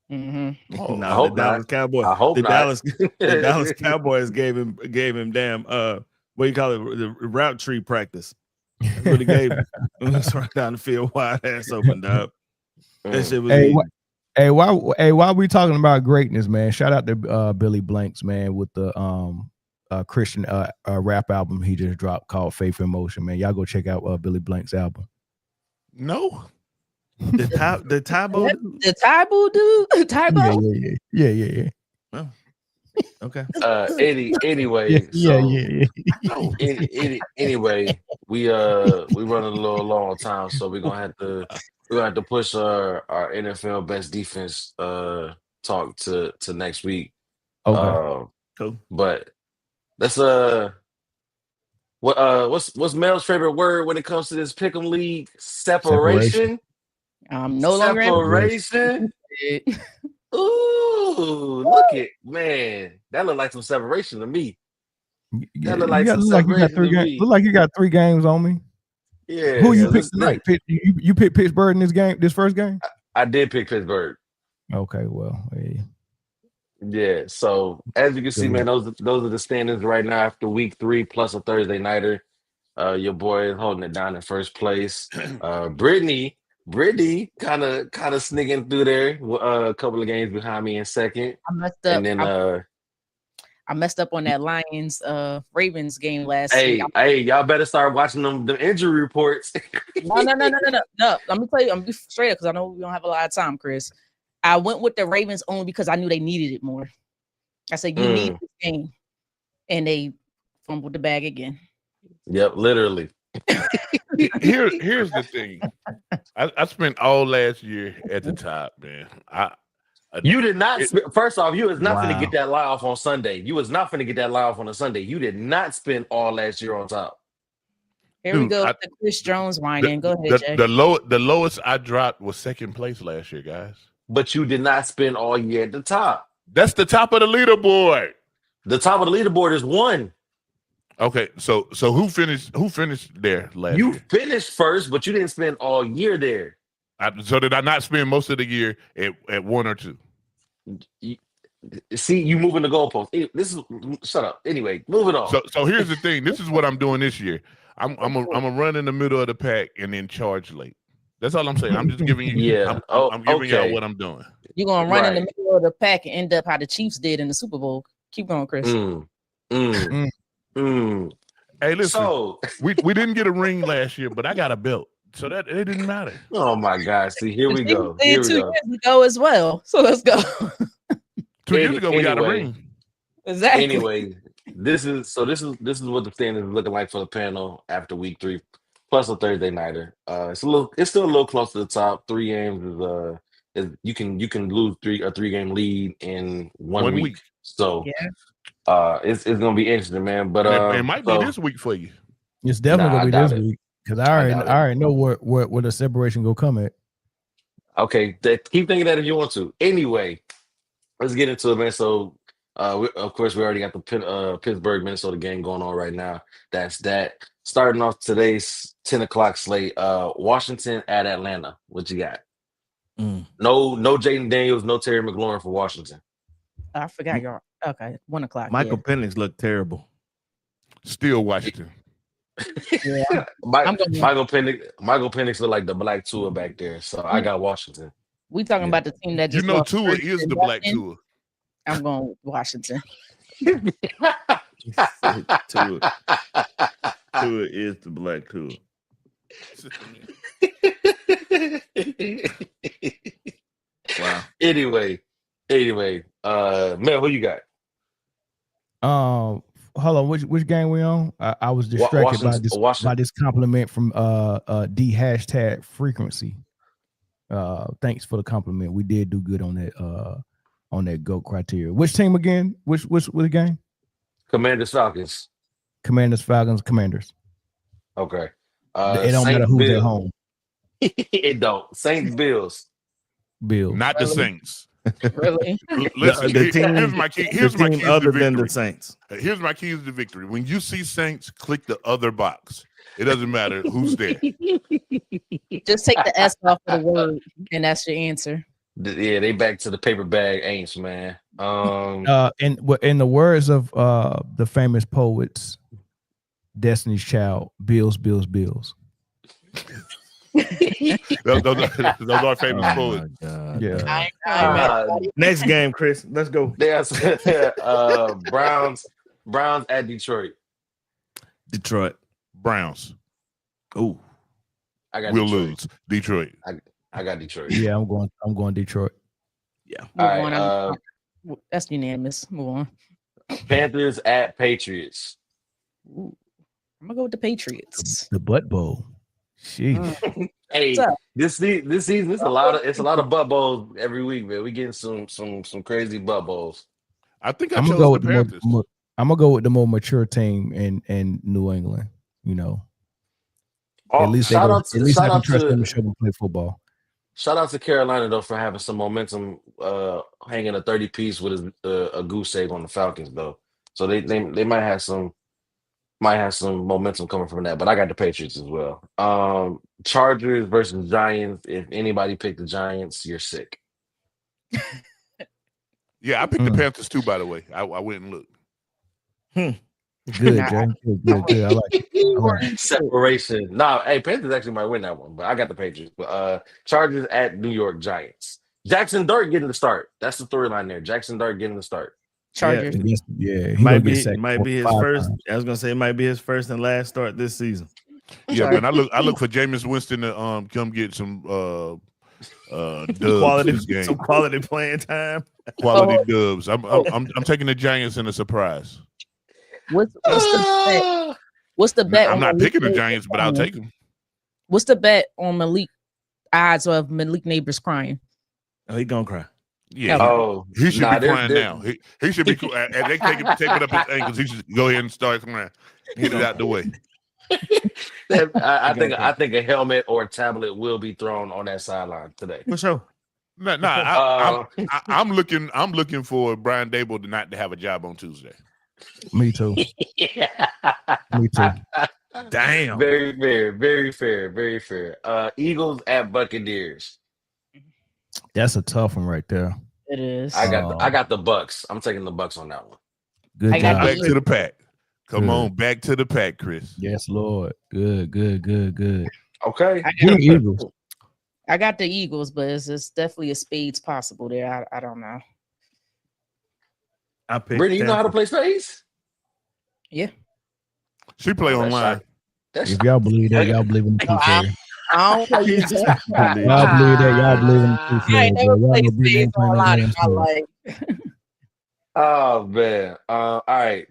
Mm-hmm. Oh, no, the Dallas Cowboys. I hope the Dallas Cowboys gave him damn what do you call it, the route tree practice. That's what he gave him. It was right down the field, wide ass opened up. That shit was why we talking about greatness, man? Shout out to Billy Blanks, man, with the Christian rap album he just dropped called Faith in Motion, man. Y'all go check out Billy Blanks' album. No. The Tybo dude? Tybo? Yeah. Oh. Okay. Anyway. Anyway, we running a little long time, so we're gonna have to push our NFL best defense talk to next week. Okay. Cool. But let's What's Mel's favorite word when it comes to this pick'em league? Separation. Separation. No longer Separation. Ooh, look at man. That look like some separation to me. That look like some separation to me. Look like you got 3 games on me. Yeah. Who you picked tonight? You picked Pittsburgh in this first game? I did pick Pittsburgh. Okay, well, hey. Yeah. So as you can see, man, those are the standings right now after week 3 plus a Thursday nighter. Your boy is holding it down in first place. Brittany kind of sneaking through there. A couple of games behind me in second. I messed up. And then I messed up on that Lions Ravens game last week. Hey, y'all better start watching the injury reports. No. Let me tell you, I'm gonna be straight up because I know we don't have a lot of time, Chris. I went with the Ravens only because I knew they needed it more. I said, you need this game. And they fumbled the bag again. Yep, literally. Here's the thing. I spent all last year at the top, man. You did not. First off, you was not going to get that lie off on Sunday. You was not going to get that lie off on a Sunday. You did not spend all last year on top. Here we go with the Chris Jones whining. Go ahead, Jay. The lowest I dropped was second place last year, guys. But you did not spend all year at the top. That's the top of the leaderboard. The top of the leaderboard is 1. Okay, so who finished there last year? You finished first, but you didn't spend all year there. So did I not spend most of the year at 1 or 2? See, you moving the goalpost. Shut up. Anyway, moving on. So here's the thing. This is what I'm doing this year. I'm a run in the middle of the pack and then charge late. That's all I'm saying. I'm just giving you. Yeah. I'm giving y'all what I'm doing. You're gonna run in the middle of the pack and end up how the Chiefs did in the Super Bowl. Keep going, Chris. Hey, listen. So we didn't get a ring last year, but I got a belt. So that it didn't matter. Oh my gosh! See, here we go. Here we 2 years ago as well. So let's go. 2 years ago, we got a ring. Exactly. Anyway, this is what the standings is looking like for the panel after week 3 plus a Thursday nighter. It's still a little close to the top. 3 games is you can lose a 3-game lead in one week. So it's gonna be interesting, man. But it might be this week for you. It's definitely gonna be this week. Because I already know where the separation go come at. Okay, keep thinking that if you want to. Anyway, let's get into it, man. So, of course, we already got the Pittsburgh Minnesota game going on right now. That's that. Starting off today's 10 o'clock slate. Washington at Atlanta. What you got? No Jaden Daniels, no Terry McLaurin for Washington. I forgot y'all. Okay, 1 o'clock. Michael Penix looked terrible. Still Washington. Yeah, Michael Penix look like the black Tua back there, so I got Washington. We talking about the team that just Tua is the black Tua. I'm going with Washington. Tua is the black Tua. Wow. Anyway, Mel, who you got? Hold on, which game we on? I was distracted by this compliment from D hashtag frequency. Thanks for the compliment. We did do good on that GOAT criteria. Which team again? Which game? Commanders Falcons. Commanders Falcons Commanders. Okay. It don't matter who's at home. It don't. Saints Bills. Not the Saints. Really? Listen, here's my key. Here's my key other than the Saints. Here's my keys to victory. When you see Saints, click the other box. It doesn't matter who's there. Just take the S off of the word, and that's your answer. Yeah, they back to the paper bag ain'ts, man. In the words of the famous poets, Destiny's Child, Bills. those are famous poets. Yeah. Next game, Chris. Let's go. Browns at Detroit. Browns. Oh, we'll lose. Detroit. I got Detroit. Yeah, I'm going Detroit. Yeah. All right. That's unanimous. Move on. Panthers at Patriots. Ooh, I'm gonna go with the Patriots. The Butt Bowl. Sheesh. Hey, this season it's a lot of butt bowls every week, man. We getting some crazy butt bowls. I think I'm gonna go with the Panthers. I'm gonna go with the more mature team in New England. You know, at least shout out at least I can to trust them to show me play football. shout out to Carolina though for having some momentum, hanging a 30 piece with a goose egg on the Falcons though. So they might have some momentum coming from that. But I got the Patriots as well. Chargers versus Giants. If anybody picked the Giants, you're sick. Yeah, I picked the Panthers too. By the way, I went and looked. Good, Jay. Good. I like it. Separation. Nah, hey, Panthers actually might win that one, but I got the Patriots. But Chargers at New York Giants. Jackson Dart getting the start. That's the storyline there. Jackson Dart getting the start. Chargers. Yeah, he might be his first. Times. I was gonna say it might be his first and last start this season. Yeah, man. I look for Jameis Winston to come get some dubs some quality playing time. Quality dubs. I'm taking the Giants in a surprise. What's the bet? I'm not picking the Giants, but I'll take them. What's the bet on Malik odds of Malik Neighbors crying? Oh, he gonna cry. Yeah. Oh, he should be crying now. He should be. And they take it up his ankles. He should go ahead and start crying. Get it out the way. I think a helmet or a tablet will be thrown on that sideline today. For sure. I'm looking for Brian Dable to not to have a job on Tuesday. Me too. Me too. Damn. Very fair. Very fair. Very fair. Eagles at Buccaneers. That's a tough one right there. It is. I got the Bucks. I'm taking the Bucks on that one. Good job. Back to the pack. Come on, back to the pack, Chris. Yes, Lord. Good. Okay. I got the Eagles, but it's definitely a spades possible there. I don't know. I picked Brittany, you know how to play spades? Yeah. She play online. If y'all believe that, y'all believe in the truth. I don't play y'all believe that, y'all believe in the truth. I ain't never played spades online in my life. Oh man. All right.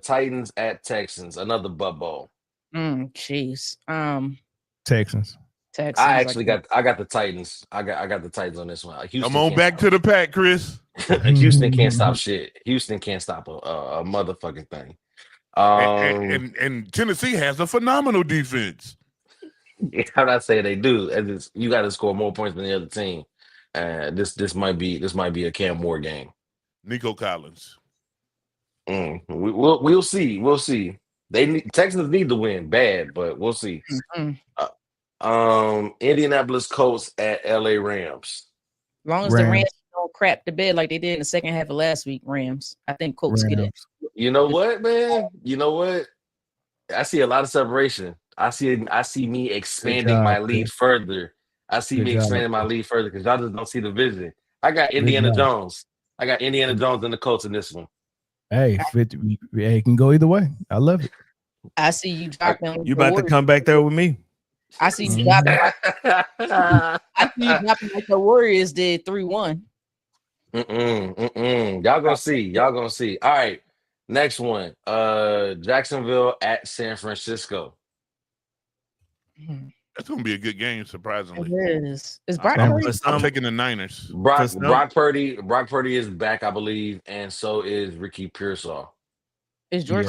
Titans at Texans, another butt bowl. Jeez. Texans. I actually got the Titans. I got the Titans on this one. Come on back to the pack, Chris. Houston can't stop shit. Houston can't stop a motherfucking thing. And Tennessee has a phenomenal defense. I'm not saying they do. You got to score more points than the other team. This might be a Cam Moore game. Nico Collins. We'll see. We'll see. Texans need to win bad, but we'll see. Indianapolis Colts at LA Rams. As long as the Rams don't crap the bed like they did in the second half of last week, Rams. I think Colts get it. You know what, man? You know what? I see a lot of separation. I see me expanding my lead further. I see me expanding my lead further because y'all just don't see the vision. I got Indiana Jones. I got Indiana Jones and the Colts in this one. Hey, it can go either way. I love it. I see you dropping. You about to come back there with me? I see you dropping. I see you dropping like the Warriors did 3-1. Y'all gonna see. All right, next one. Jacksonville at San Francisco. That's gonna be a good game, surprisingly. It is. Is Brock Purdy? I'm taking the Niners. Brock Purdy is back, I believe, and so is Ricky Pearsall. Is George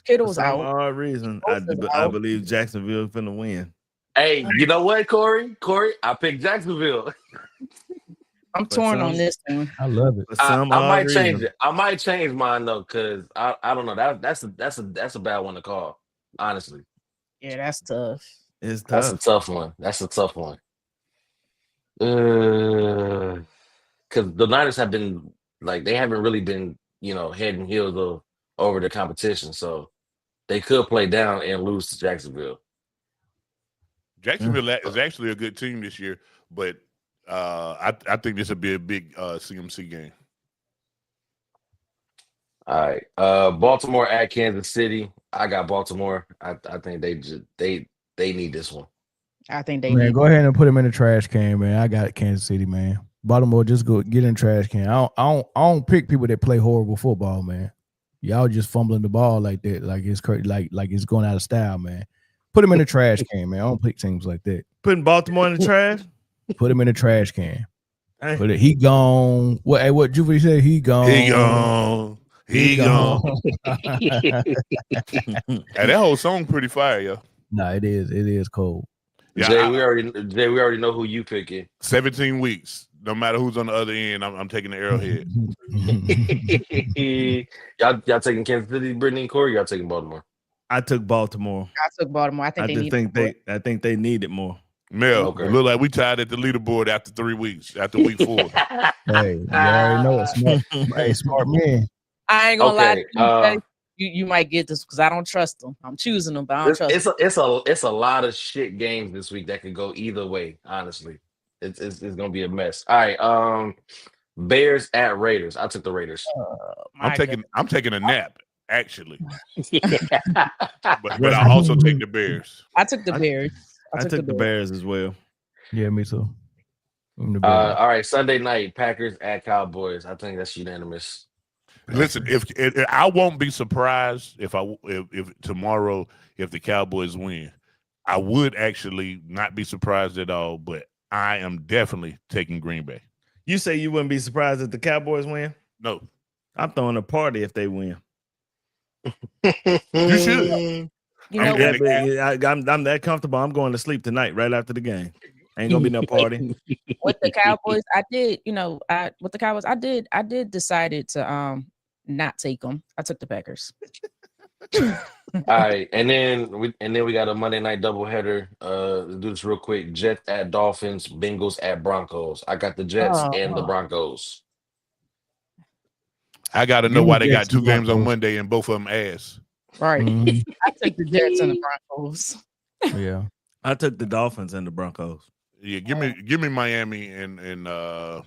Kittle's out? For some odd reason, I believe Jacksonville is finna win. Hey, you know what, Corey? I picked Jacksonville. I'm torn on this thing. I love it. I might change it. I might change mine though, because I don't know. That's a bad one to call, honestly. Yeah, that's tough. It's tough. That's a tough one. Because the Niners have been they haven't really been head and heels over the competition, so they could play down and lose to Jacksonville. Jacksonville is actually a good team this year, but I think this will be a big CMC game. All right, Baltimore at Kansas City. I got Baltimore. I think they need this one. I think they need. Go ahead and put them in the trash can, man. I got Kansas City, man. Baltimore, just go get in the trash can. I don't pick people that play horrible football, man. Y'all just fumbling the ball like that, like it's crazy, like it's going out of style, man. Put them in the trash can, man. I don't pick teams like that. Putting Baltimore in the trash? Put him in the trash can. He gone. What Juvie said? He gone. He gone. Hey, that whole song pretty fire, yo. No, it is cold. Yeah, Jay, we already know who you picking. 17 weeks. No matter who's on the other end, I'm taking the Arrowhead. y'all taking Kansas City, Brittany and Corey? Y'all taking Baltimore? I took Baltimore. I took Baltimore. I think they needed more. Mel, okay. It looked like we tied at the leaderboard after 3 weeks, after week 4. Hey, you already know it's smart man. I ain't gonna lie to you. You might get this because I don't trust them. I'm choosing them, but I don't trust them. It's a lot of shit games this week that could go either way. Honestly, it's gonna be a mess. All right, Bears at Raiders. I took the Raiders. I'm taking a nap actually, but I also take the Bears. I took the Bears. I took the Bears as well. Yeah, me too. All right, Sunday night, Packers at Cowboys. I think that's unanimous. Listen, if I won't be surprised if tomorrow if the Cowboys win, I would actually not be surprised at all. But I am definitely taking Green Bay. You say you wouldn't be surprised if the Cowboys win? No, I'm throwing a party if they win. You should. I'm that comfortable. I'm going to sleep tonight right after the game. Ain't gonna be no party. With the Cowboys, I did decided to not take them. I took the Packers. All right, and then we got a Monday night doubleheader. Let's do this real quick. Jets at Dolphins, Bengals at Broncos. I got the Jets and the Broncos. I got to know why they got 2 games on Monday and both of them ass. Right. Mm-hmm. I took the Jets and the Broncos. Yeah. I took the Dolphins and the Broncos. Yeah, give me Miami and I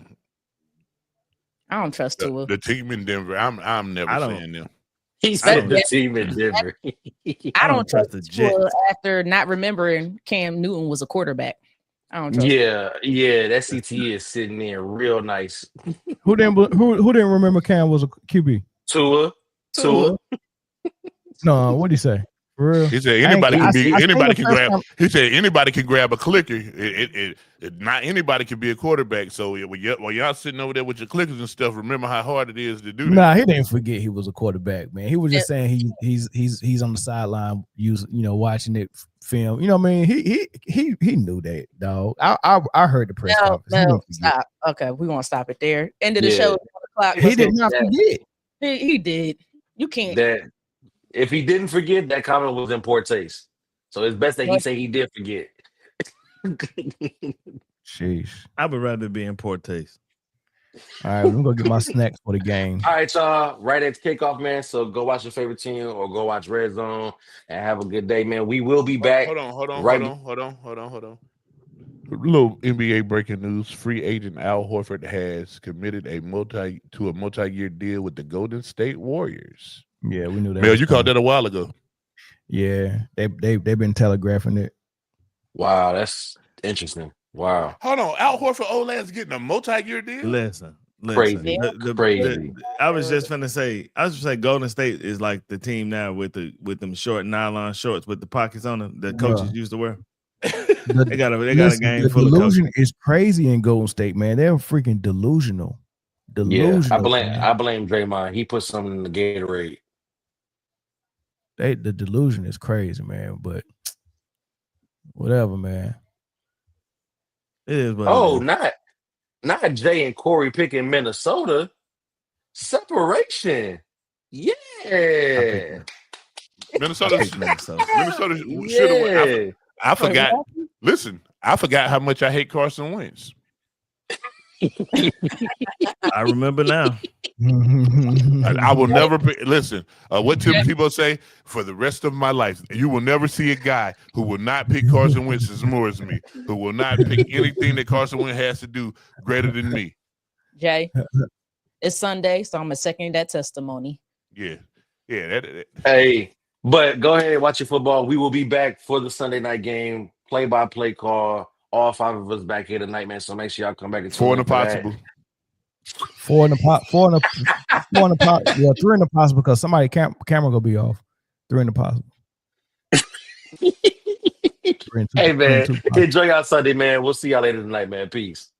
don't trust Tua. The team in Denver. I'm never saying them. He said the team in Denver. I don't trust the Jets after not remembering Cam Newton was a quarterback. I don't trust yeah, that CTE is sitting there real nice. Who didn't remember Cam was a QB? Tua. No, what did he say? For real? He said anybody can grab a clicker. Not anybody can be a quarterback. So while y'all sitting over there with your clickers and stuff, remember how hard it is to do that. Nah, he didn't forget he was a quarterback, man. He was just saying he's on the sideline watching it film. You know what I mean? He knew that, dog. I heard the press conference. No, stop. Okay, we want to stop it there. End of the show. He did not forget. He did. You can't. If he didn't forget, that comment was in poor taste. So it's best that he say he did forget. Sheesh. I would rather be in poor taste. All right, I'm gonna get my snacks for the game. All right, y'all. Right at kickoff, man. So go watch your favorite team or go watch Red Zone and have a good day, man. We will be back. Hold on. Little NBA breaking news. Free agent Al Horford has committed a multi-year deal with the Golden State Warriors. Yeah, we knew that. Mel, you called that a while ago. Yeah, they've been telegraphing it. Wow, that's interesting. Wow. Hold on, Al Horford old ass getting a multi-year deal. Listen. Crazy. Crazy. I was just gonna say, Golden State is like the team now with them short nylon shorts with the pockets on them that coaches used to wear. They got a game full of delusion is crazy in Golden State, man. They're freaking delusional. Yeah, I blame Draymond. He put something in the Gatorade. The delusion is crazy, man. But whatever, man. It is. Not Jay and Corey picking Minnesota. Separation. Yeah. Minnesota should have. I forgot. Listen, I forgot how much I hate Carson Wentz. I remember now. I will never listen. What Tim Tebow say for the rest of my life? You will never see a guy who will not pick Carson Wentz as more as me, who will not pick anything that Carson Wentz has to do greater than me. Jay, it's Sunday, so I'm seconding that testimony. Yeah. Hey, but go ahead and watch your football. We will be back for the Sunday night game, play-by-play call. All 5 of us back here tonight, man. So make sure y'all come back and 4 in the possible. 4 in the pot. 4 in the pot. Yeah, 3 in the possible because somebody camera gonna be off. 3 in the possible. Hey man, enjoy y'all Sunday, man. We'll see y'all later tonight, man. Peace.